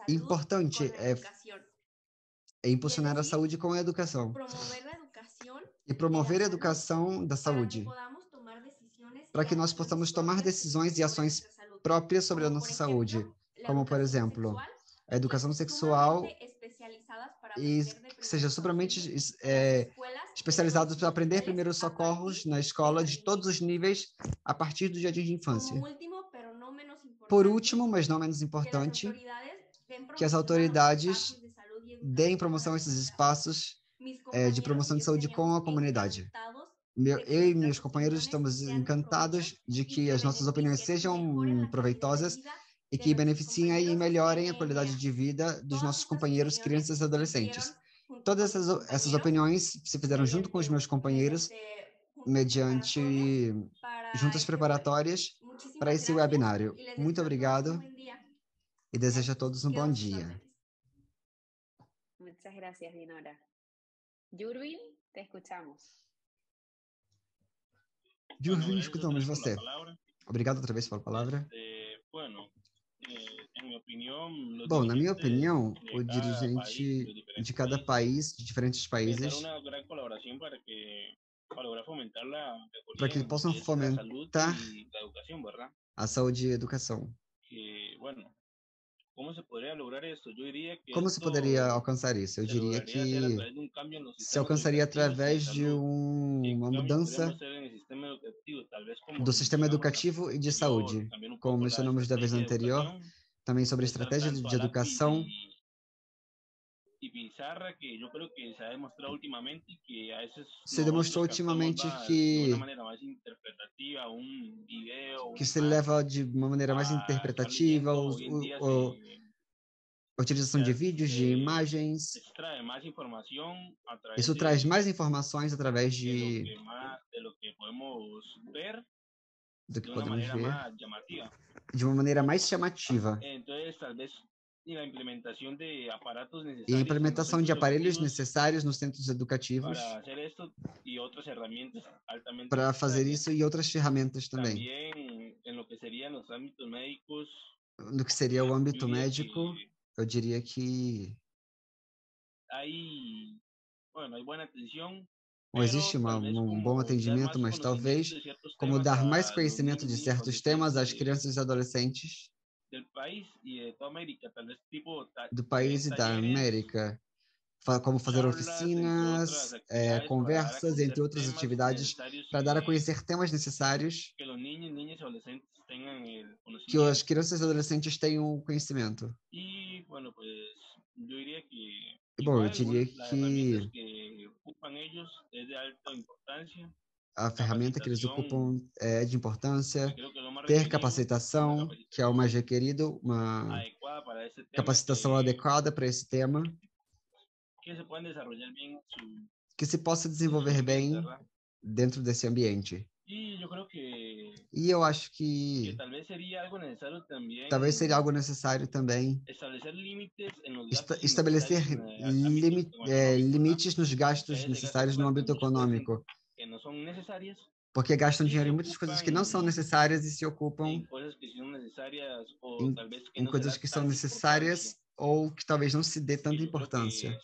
Importante é impulsionar a saúde com a educação e promover a educação da saúde, para que nós possamos tomar decisões e ações próprias sobre a nossa saúde, como, por exemplo, a educação sexual e que seja supermente especializado para aprender primeiros socorros na escola de todos os níveis a partir do jardim de infância. Por último, mas não menos importante, que as autoridades deem promoção a esses espaços de promoção de saúde com a comunidade. Eu e meus companheiros estamos encantados de que as nossas opiniões sejam proveitosas e que beneficiem e melhorem a qualidade de vida dos nossos companheiros, crianças e adolescentes. Todas essas opiniões se fizeram junto com os meus companheiros, mediante juntas preparatórias para esse webinário. Muito obrigado e desejo a todos um bom dia. Muchas gracias, Dinora. Jurvin, te escuchamos. Jurvin, escutamos você. Obrigado outra vez pela palavra. Bom, na minha opinião, o dirigente de cada país, de diferentes países, para que possam fomentar a saúde e a educação. Como se poderia alcançar isso? Eu diria que se alcançaria através de uma mudança do sistema educativo e de saúde, como mencionamos da vez anterior, também sobre estratégia de educação. Se demonstrou ultimamente que se leva de uma maneira mais interpretativa, a utilização de vídeos, de imagens. Isso traz mais informações através do que podemos ver, de uma maneira mais chamativa. E a implementação de aparelhos necessários nos centros educativos para fazer isso e outras ferramentas também. No que seria o âmbito médico, eu diria que existe um bom atendimento, mas talvez como dar mais conhecimento de certos temas às crianças e adolescentes do país e da América, como fazer oficinas, conversas, entre outras atividades, para dar a conhecer temas necessários que as crianças e adolescentes tenham conhecimento. Bom, eu diria que a ferramenta que eles ocupam é de importância, ter capacitação, que é o mais requerido, uma capacitação adequada para esse tema, que se possa desenvolver bem dentro desse ambiente. E eu acho que talvez seria algo necessário também estabelecer limites nos gastos necessários no âmbito econômico, porque gastam dinheiro em muitas coisas que não são necessárias e se ocupam em coisas que são necessárias ou que talvez não se dê tanta importância.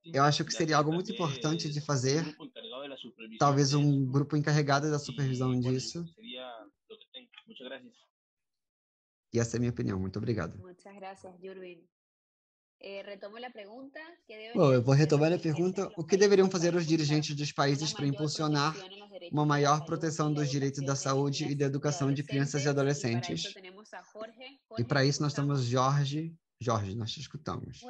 Eu acho que seria algo muito importante de fazer, talvez um grupo encarregado da supervisão disso. E essa é a minha opinião. Muito obrigado. Bom, eu vou retomar a pergunta. O que deveriam fazer os dirigentes dos países para impulsionar uma maior proteção dos direitos da saúde e da educação de crianças e adolescentes? E para isso nós temos Jorge. Jorge, nós te escutamos.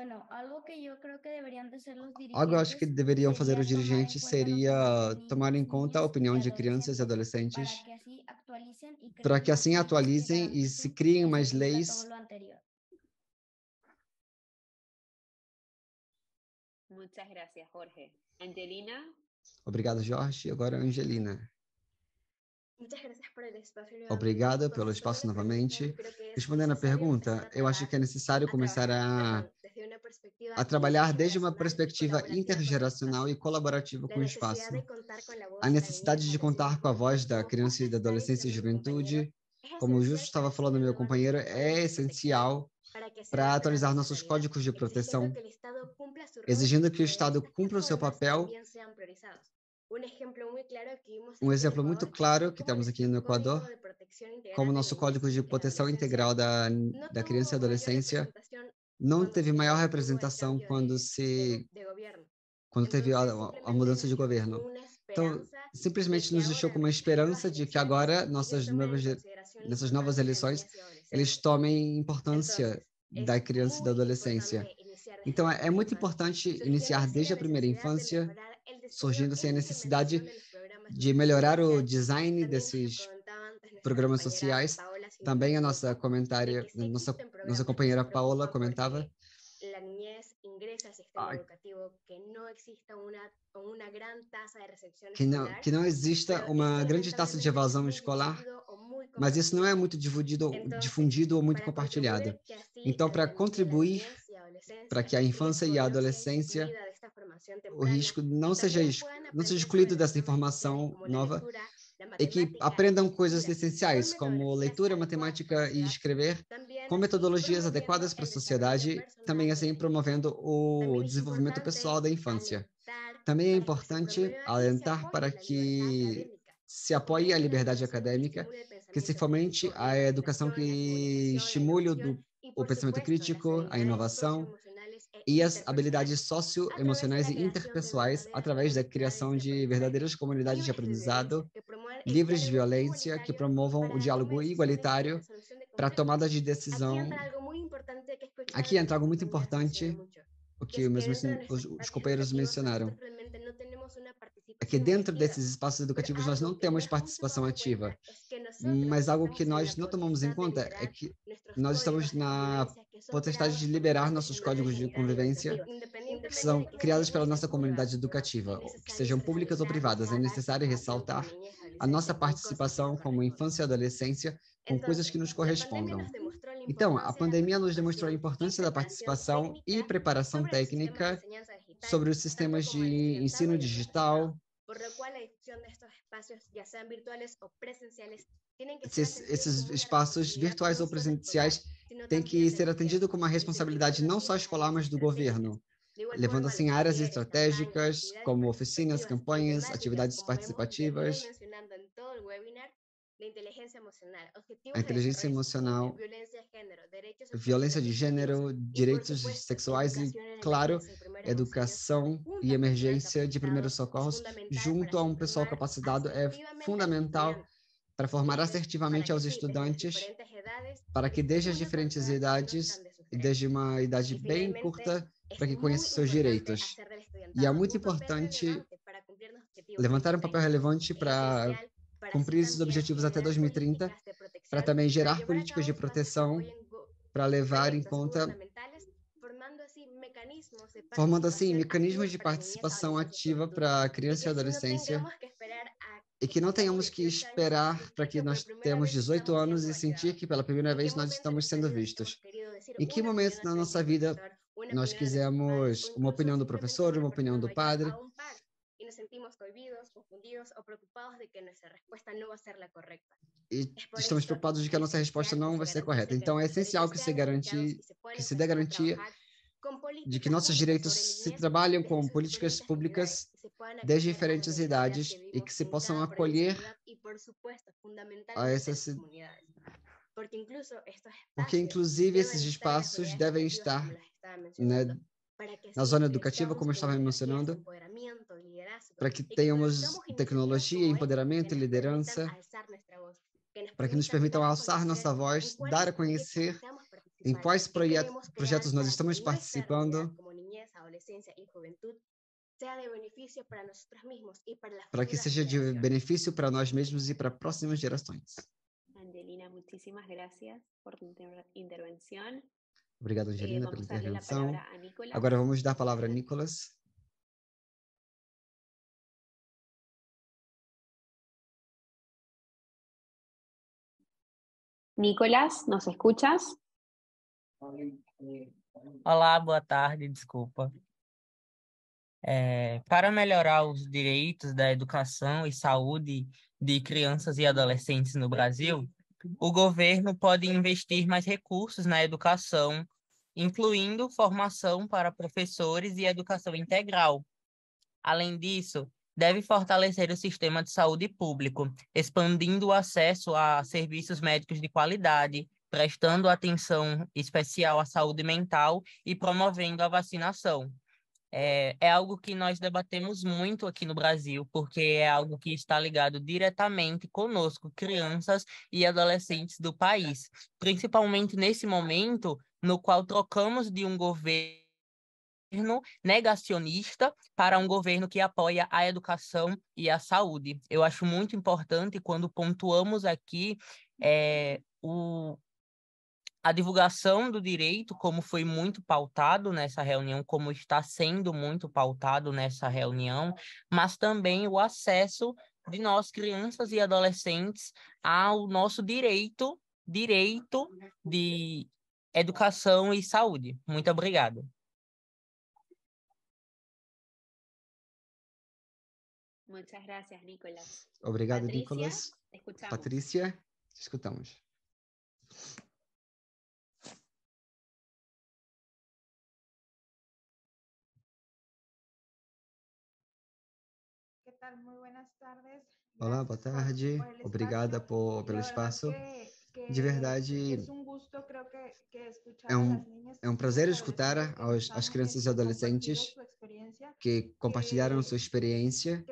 Algo eu acho que deveriam fazer os dirigentes seria tomar em conta a opinião de crianças e adolescentes para que assim atualizem e se criem mais leis. Muchas gracias, Jorge. Angelina. Obrigado, Jorge. Agora, Angelina. Obrigada pelo espaço novamente. Respondendo à pergunta, eu acho que é necessário começar a trabalhar desde uma perspectiva intergeracional e colaborativa com o espaço. A necessidade de contar com a voz da criança e da adolescência e juventude, como justo estava falando meu companheiro, é essencial para atualizar nossos códigos de proteção, exigindo que o Estado cumpra o seu papel. Um exemplo muito claro que temos aqui no Equador, como nosso Código de Proteção Integral da Criança e Adolescência não teve maior representação quando teve a mudança de governo. Então, simplesmente nos deixou com uma esperança de que agora, nessas novas eleições, eles tomem importância da criança e da adolescência. Então, é muito importante iniciar desde a primeira infância, surgindo assim a necessidade de melhorar o design desses programas sociais. Também a nossa companheira Paola comentava que não exista uma grande taxa de evasão escolar, mas isso não é muito difundido ou muito compartilhado. Então, para contribuir para que a infância e a adolescência, o risco não seja excluído dessa informação nova e que aprendam coisas essenciais, como leitura, matemática e escrever, com metodologias adequadas para a sociedade, também assim promovendo o desenvolvimento pessoal da infância. Também é importante alentar para que se apoie a liberdade acadêmica, que se fomente a educação que estimule o pensamento crítico, a inovação e as habilidades socioemocionais e interpessoais através da criação de verdadeiras comunidades de aprendizado livres de violência, que promovam o diálogo igualitário para a tomada de decisão. Aqui entra algo muito importante, o que os companheiros mencionaram. É que dentro desses espaços educativos nós não temos participação ativa, mas algo que nós não tomamos em conta é que nós estamos na potestade de liberar nossos códigos de convivência que são criados pela nossa comunidade educativa, que sejam públicas ou privadas. É necessário ressaltar a nossa participação como infância e adolescência com coisas que nos correspondam. Então, a pandemia nos demonstrou a importância da participação e preparação técnica sobre os sistemas de ensino digital. Esses espaços virtuais ou presenciais têm que ser atendidos como uma responsabilidade não só escolar, mas do governo, levando assim áreas estratégicas como oficinas, campanhas, atividades participativas. A inteligência emocional, violência de gênero, direitos sexuais e, claro, educação e emergência de primeiros socorros, junto a um pessoal capacitado, é fundamental para formar assertivamente aos estudantes, para que desde as diferentes idades, e desde uma idade bem curta, para que conheçam seus direitos. E é muito importante levantar um papel relevante para cumprir esses objetivos até 2030, para também gerar políticas de proteção, para levar em conta, formando assim mecanismos de participação ativa para a criança e adolescência, e que não tenhamos que esperar para que nós tenhamos 18 anos e sentir que pela primeira vez nós estamos sendo vistos. Em que momento na nossa vida nós quisemos uma opinião do professor, uma opinião do padre, e estamos preocupados de que a nossa resposta não vai ser correta. Então, é essencial que se dê garantia de que nossos direitos se trabalhem com políticas públicas desde diferentes idades e que se possam acolher a essas... Porque, inclusive, esses espaços devem estar, né, na zona educativa, como eu estava mencionando, para que tenhamos tecnologia, empoderamento e liderança, para que nos permitam alçar nossa voz, dar a conhecer em quais projetos nós estamos participando, para que seja de benefício para nós mesmos e para próximas gerações. Angelina, muchísimas gracias por tu intervención. Obrigado, Angelina, pela intervenção. Agora vamos dar a palavra a Nicolas. Nicolás, ¿nos escuchas? Olá, boa tarde, desculpa. Para melhorar os direitos da educação e saúde de crianças e adolescentes no Brasil, o governo pode investir mais recursos na educação, incluindo formação para professores e educação integral. Além disso, deve fortalecer o sistema de saúde público, expandindo o acesso a serviços médicos de qualidade, prestando atenção especial à saúde mental e promovendo a vacinação. É algo que nós debatemos muito aqui no Brasil, porque é algo que está ligado diretamente conosco, crianças e adolescentes do país, principalmente nesse momento no qual trocamos de um governo negacionista para um governo que apoia a educação e a saúde. Eu acho muito importante quando pontuamos aqui a divulgação do direito, como foi muito pautado nessa reunião, como está sendo muito pautado nessa reunião, mas também o acesso de nós, crianças e adolescentes, ao nosso direito de educação e saúde. Muito obrigado. Muchas gracias, Nicolás. Obrigado, Patricia, Nicolás. escuchamos. Patrícia, escutamos. ¿Qué tal? Muy buenas tardes. Olá, boa tarde. Obrigada pelo espaço. De verdade, é um prazer escutar as crianças e adolescentes que compartilharam sua experiência.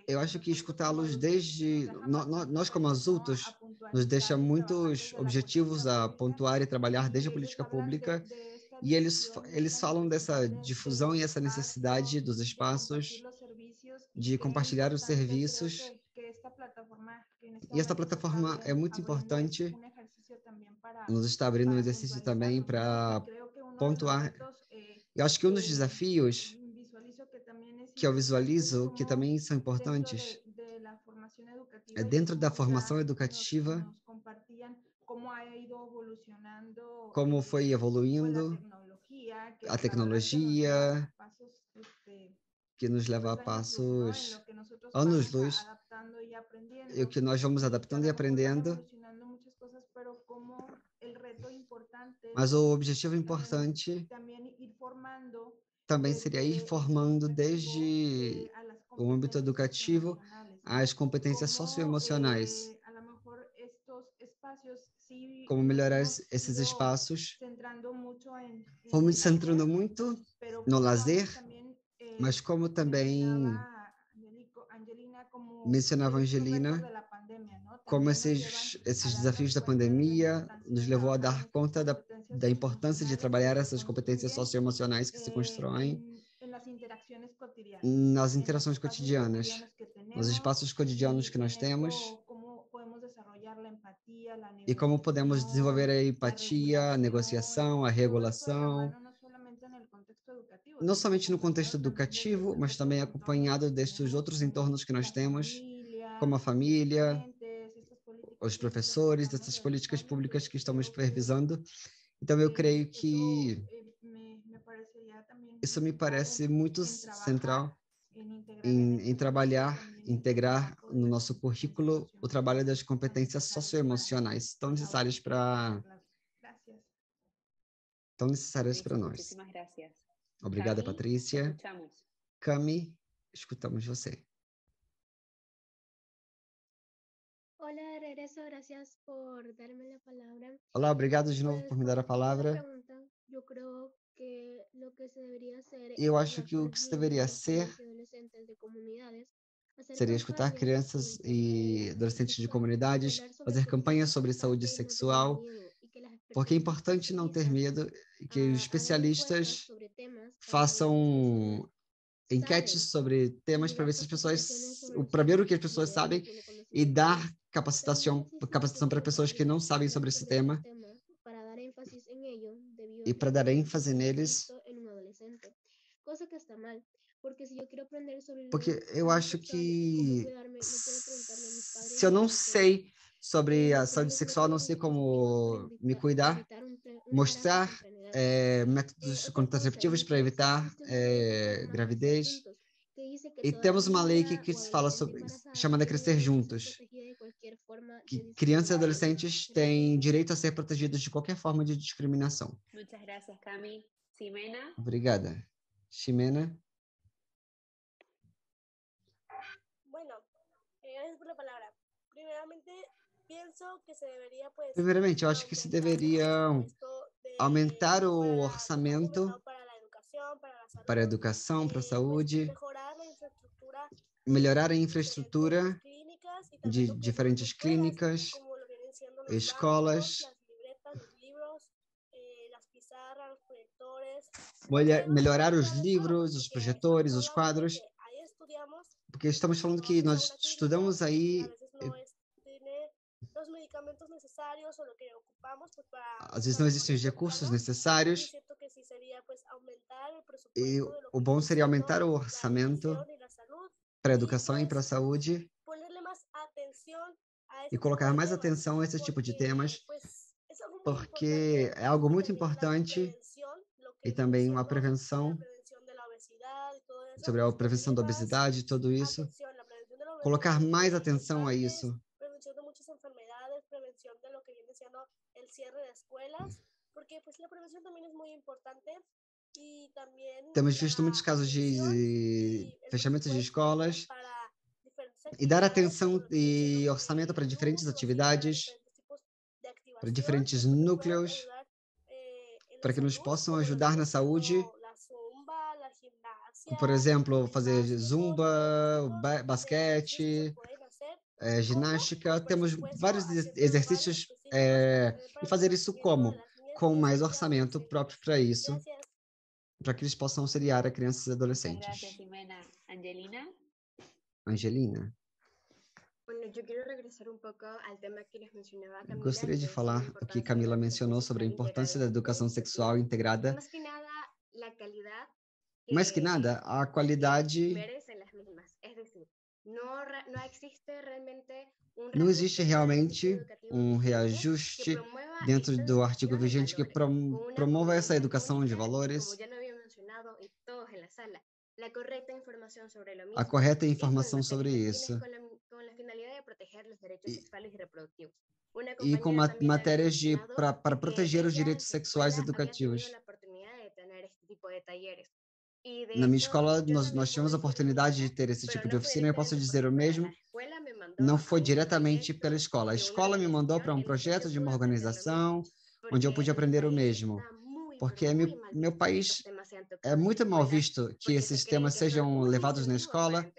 Eu acho que escutá-los desde... Nós, como adultos, nos deixa muitos objetivos a pontuar e trabalhar desde a política pública, e eles falam dessa difusão e essa necessidade dos espaços de compartilhar os serviços. E esta plataforma é muito importante, nos está abrindo um exercício também para pontuar. Eu acho que um dos desafios que eu visualizo, que também são importantes, é dentro da formação educativa, como foi evoluindo a tecnologia, que nos leva a passos anos-luz, e o que nós vamos adaptando e aprendendo. Mas o objetivo importante também seria ir formando desde o âmbito educativo as competências socioemocionais. Como melhorar esses espaços. Vamos centrando muito no lazer, mas como também mencionava a Angelina, como esses desafios da pandemia nos levou a dar conta da importância de trabalhar essas competências socioemocionais que se constroem nas interações cotidianas, nos espaços cotidianos que nós temos, e como podemos desenvolver a empatia, a negociação, a regulação, não somente no contexto educativo, mas também acompanhado destes outros entornos que nós temos, como a família, os professores, dessas políticas públicas que estamos supervisando. Então, eu creio que isso me parece muito central em trabalhar, integrar no nosso currículo o trabalho das competências socioemocionais tão necessárias para nós. Obrigada, Patrícia. Cami, escutamos você. Olá, regreso, gracias por darme la palabra. Olá, obrigado de novo por me dar a palavra. Eu acho que o que se deveria ser seria escutar crianças e adolescentes de comunidades, fazer campanhas sobre saúde sexual, porque é importante não ter medo que os especialistas façam enquetes sobre temas para ver se as pessoas, para ver o que as pessoas sabem e dar capacitação para pessoas que não sabem sobre esse tema e para dar ênfase neles. Porque eu acho que se eu não sei sobre a saúde sexual, não sei como me cuidar, mostrar métodos contraceptivos para evitar gravidez. E temos uma lei que se fala sobre, chamada Crescer Juntos, que crianças e adolescentes têm direito a ser protegidos de qualquer forma de discriminação. Muchas gracias, Cami. Ximena. Obrigada. Ximena. Bueno, gracias por la palabra. Primeiramente, eu acho que se deveria aumentar o orçamento para a educação, para a saúde, melhorar a infraestrutura de diferentes clínicas, escolas, melhorar os livros, os projetores, os quadros, porque estamos falando que nós estudamos aí, às vezes não existem os recursos necessários, e o bom seria aumentar o orçamento para a educação e para a saúde e colocar mais atenção a esse tipo de temas, porque é algo muito importante, e também uma prevenção, sobre a prevenção da obesidade, tudo isso, colocar mais atenção a isso. Temos visto muitos casos de fechamentos de escolas e dar atenção e orçamento para diferentes atividades, para diferentes núcleos, para que nos possam ajudar na saúde. Por exemplo, fazer zumba, basquete, ginástica. Temos vários exercícios e fazer isso como? Com mais orçamento próprio para isso, para que eles possam auxiliar a crianças e adolescentes. Angelina. Angelina. Gostaria de falar o que Camila mencionou sobre a importância da educação sexual integrada. Mais que nada, a qualidade. Não existe realmente um reajuste dentro do artigo vigente que promova essa educação de valores, a correta informação sobre isso, e com matérias para proteger os direitos sexuais e educativos. Na minha escola, nós tivemos a oportunidade de ter esse tipo de oficina, e eu posso dizer o mesmo, não foi diretamente pela escola. A escola me mandou para um projeto de uma organização, onde eu pude aprender o mesmo. Porque meu país é muito mal visto que esses temas sejam levados na escola,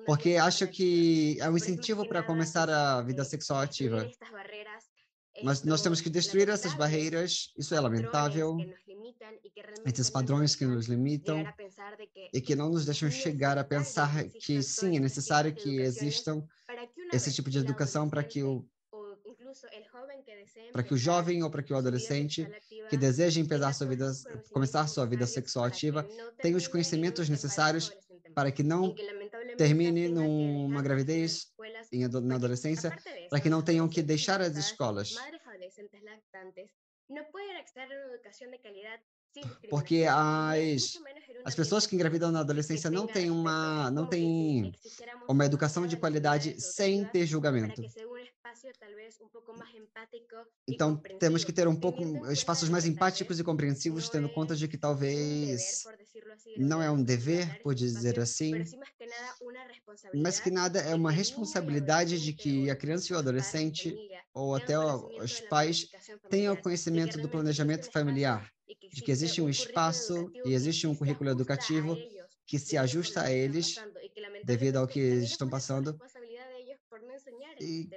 porque acho que é um incentivo para começar a vida sexual ativa. Mas nós temos que destruir essas barreiras, isso é lamentável, esses padrões que nos limitam e que não nos deixam chegar a pensar que sim, é necessário que existam esse tipo de educação para que o jovem ou para que o adolescente que deseja começar sua vida sexual ativa tenha os conhecimentos necessários para que não termine numa gravidez na adolescência, para que não tenham que deixar as escolas. Porque as pessoas que engravidam na adolescência não têm uma educação de qualidade sem ter julgamento. Então, temos que ter espaços mais empáticos e compreensivos, tendo conta de que talvez não é um dever, por dizer assim, mas que nada é uma responsabilidade de que a criança e o adolescente, ou até os pais, tenham conhecimento do planejamento familiar, de que existe um espaço e existe um currículo educativo que se ajusta a eles, devido ao que eles estão passando, e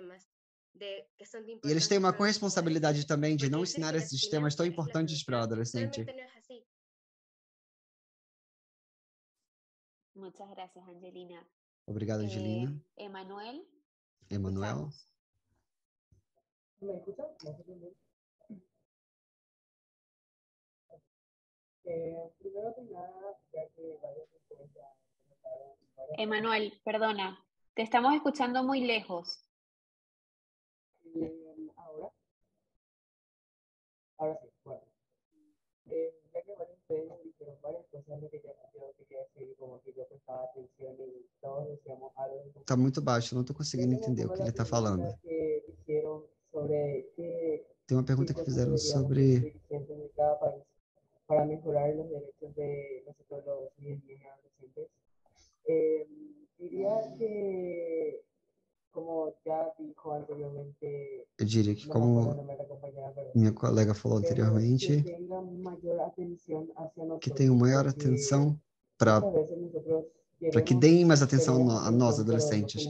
eles têm uma corresponsabilidade também de não ensinar esses temas tão importantes para o adolescente. Muchas gracias, Angelina. Obrigado, Angelina. Emanuel. Emanuel. Emanuel, perdona, te estamos escuchando muy lejos. Ahora sí, bueno. Ya que varios de ustedes dijeron varias cosas, lo que yo quería decir, como que yo prestaba atención y todos decíamos algo. Tá muito baixo, eu não tô conseguindo entender o que ele tá falando. Que hicieron sobre Tem uma pergunta que fizeram sobre de cada país para mejorar los derechos de nosotros los niños y adolescentes. Diría que, como ya dijo anteriormente, eu diria que, como minha colega falou anteriormente, que tenham maior atenção para que deem mais atenção a nós, adolescentes.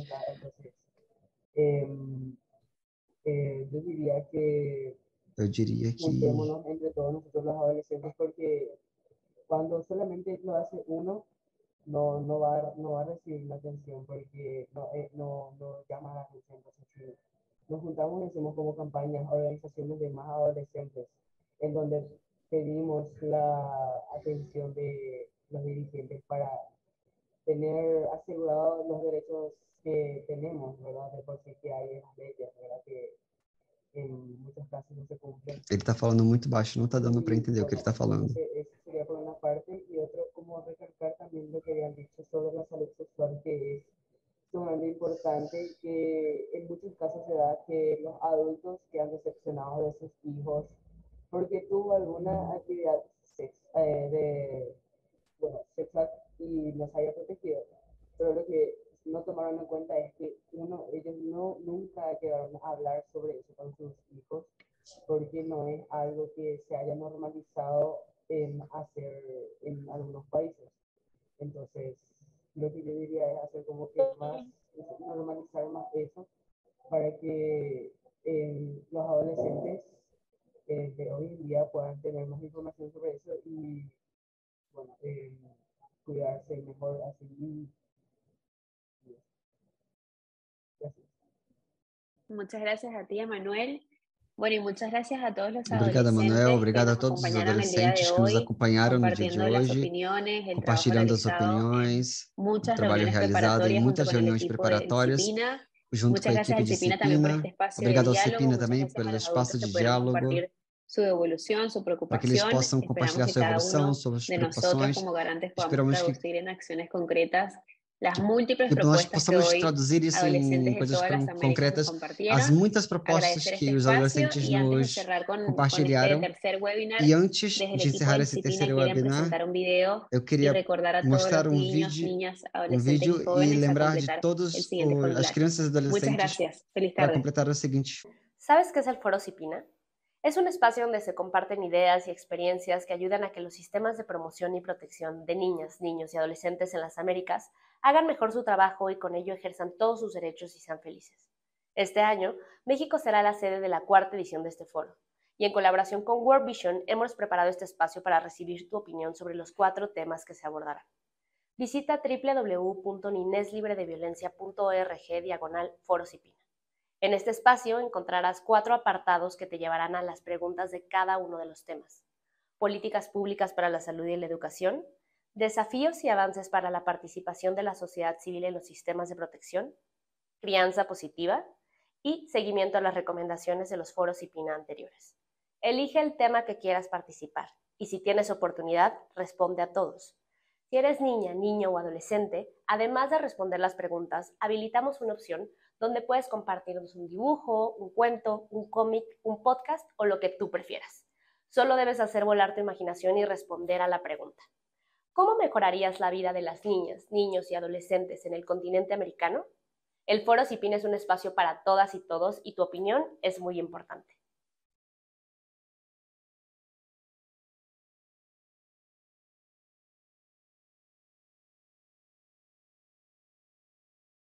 Eu diria que juntémonos entre todos nosotros los adolescentes, porque cuando solamente lo hace uno, no va a recibir la atención, porque no llama la atención. Entonces, si nos juntamos y hacemos como campañas, organizaciones de más adolescentes, en donde pedimos la atención de los dirigentes para tener asegurados los derechos que tenemos, ¿verdad? De por sí que hay en las leyes, ¿verdad? Que en muchos casos no se cumplen. Ele tá falando muito baixo, não tá dando para entender o que ele tá falando. Eso sería por una parte, y otro, como recalcar también lo que habían dicho sobre la salud sexual, que es sumamente importante, que en muchos casos se da que los adultos quedan decepcionados de sus hijos porque tuvo alguna actividad sexual y los haya protegido, pero lo que no tomaron en cuenta es que ellos nunca quedaron a hablar sobre eso con sus hijos, porque no es algo que se haya normalizado en hacer en algunos países. Entonces, lo que yo diría es hacer como que normalizar más eso, para que los adolescentes de hoy en día puedan tener más información sobre eso y, bueno, cuidarse mejor así. Gracias. Muchas gracias a ti, Emanuel. Bueno, y muchas gracias a todos los Obrigada, adolescentes Manuel. Obrigado que a nos todos os acompañaron el día de adolescentes que nos hoy, acompanharam no dia de compartiendo las hoje, opiniones, el trabajo compartilhando as realizado en opiniões, o muchas trabalho reuniones realizado em preparatorias junto muitas con el reuniões equipo del preparatórias, CIPINA. junto com Muchas a gracias equipe al de CIPINA también por CIPINA. este espacio Obrigado de ao diálogo. CIPINA Muchas também gracias a pelo los espaço adultos de que pudieron diálogo, compartir su evolución, su para que eles preocupación. possam Esperamos compartilhar que sua cada evolução, uno suas de nosotros preocupações. como garantes podamos Esperamos que traducir en acciones concretas las múltiples nós propuestas que possamos hoy traduzir isso em adolescentes de coisas todas las Américas nos concretas, compartieron. as muitas propostas Agradecer que este os espacio adolescentes y antes de nos cerrar con este compartilharam. tercer webinar, E antes desde el de equipo encerrar del esse CIPINA terceiro quieren webinar, presentar un video eu y queria recordar a todos mostrar los um niños, vídeo, niñas, adolescentes y e jóvenes a lembrar de completar todas el siguiente as formulario. crianças e Muchas adolescentes gracias. Feliz para tarde. completar o seguinte. ¿Sabes qué es el Foro CIPINA? Es un espacio donde se comparten ideas y experiencias que ayudan a que los sistemas de promoción y protección de niñas, niños y adolescentes en las Américas hagan mejor su trabajo y con ello ejerzan todos sus derechos y sean felices. Este año, México será la sede de la 4ª edición de este foro, y en colaboración con World Vision hemos preparado este espacio para recibir tu opinión sobre los 4 temas que se abordarán. Visita www.nineslibredeviolencia.org/Foro CIPINA. En este espacio encontrarás 4 apartados que te llevarán a las preguntas de cada uno de los temas: políticas públicas para la salud y la educación, desafíos y avances para la participación de la sociedad civil en los sistemas de protección, crianza positiva y seguimiento a las recomendaciones de los foros CIPINA anteriores. Elige el tema que quieras participar y si tienes oportunidad, responde a todos. Si eres niña, niño o adolescente, además de responder las preguntas, habilitamos una opción donde puedes compartirnos un dibujo, un cuento, un cómic, un podcast o lo que tú prefieras. Solo debes hacer volar tu imaginación y responder a la pregunta. ¿Cómo mejorarías la vida de las niñas, niños y adolescentes en el continente americano? El Foro CIPINA es un espacio para todas y todos y tu opinión es muy importante.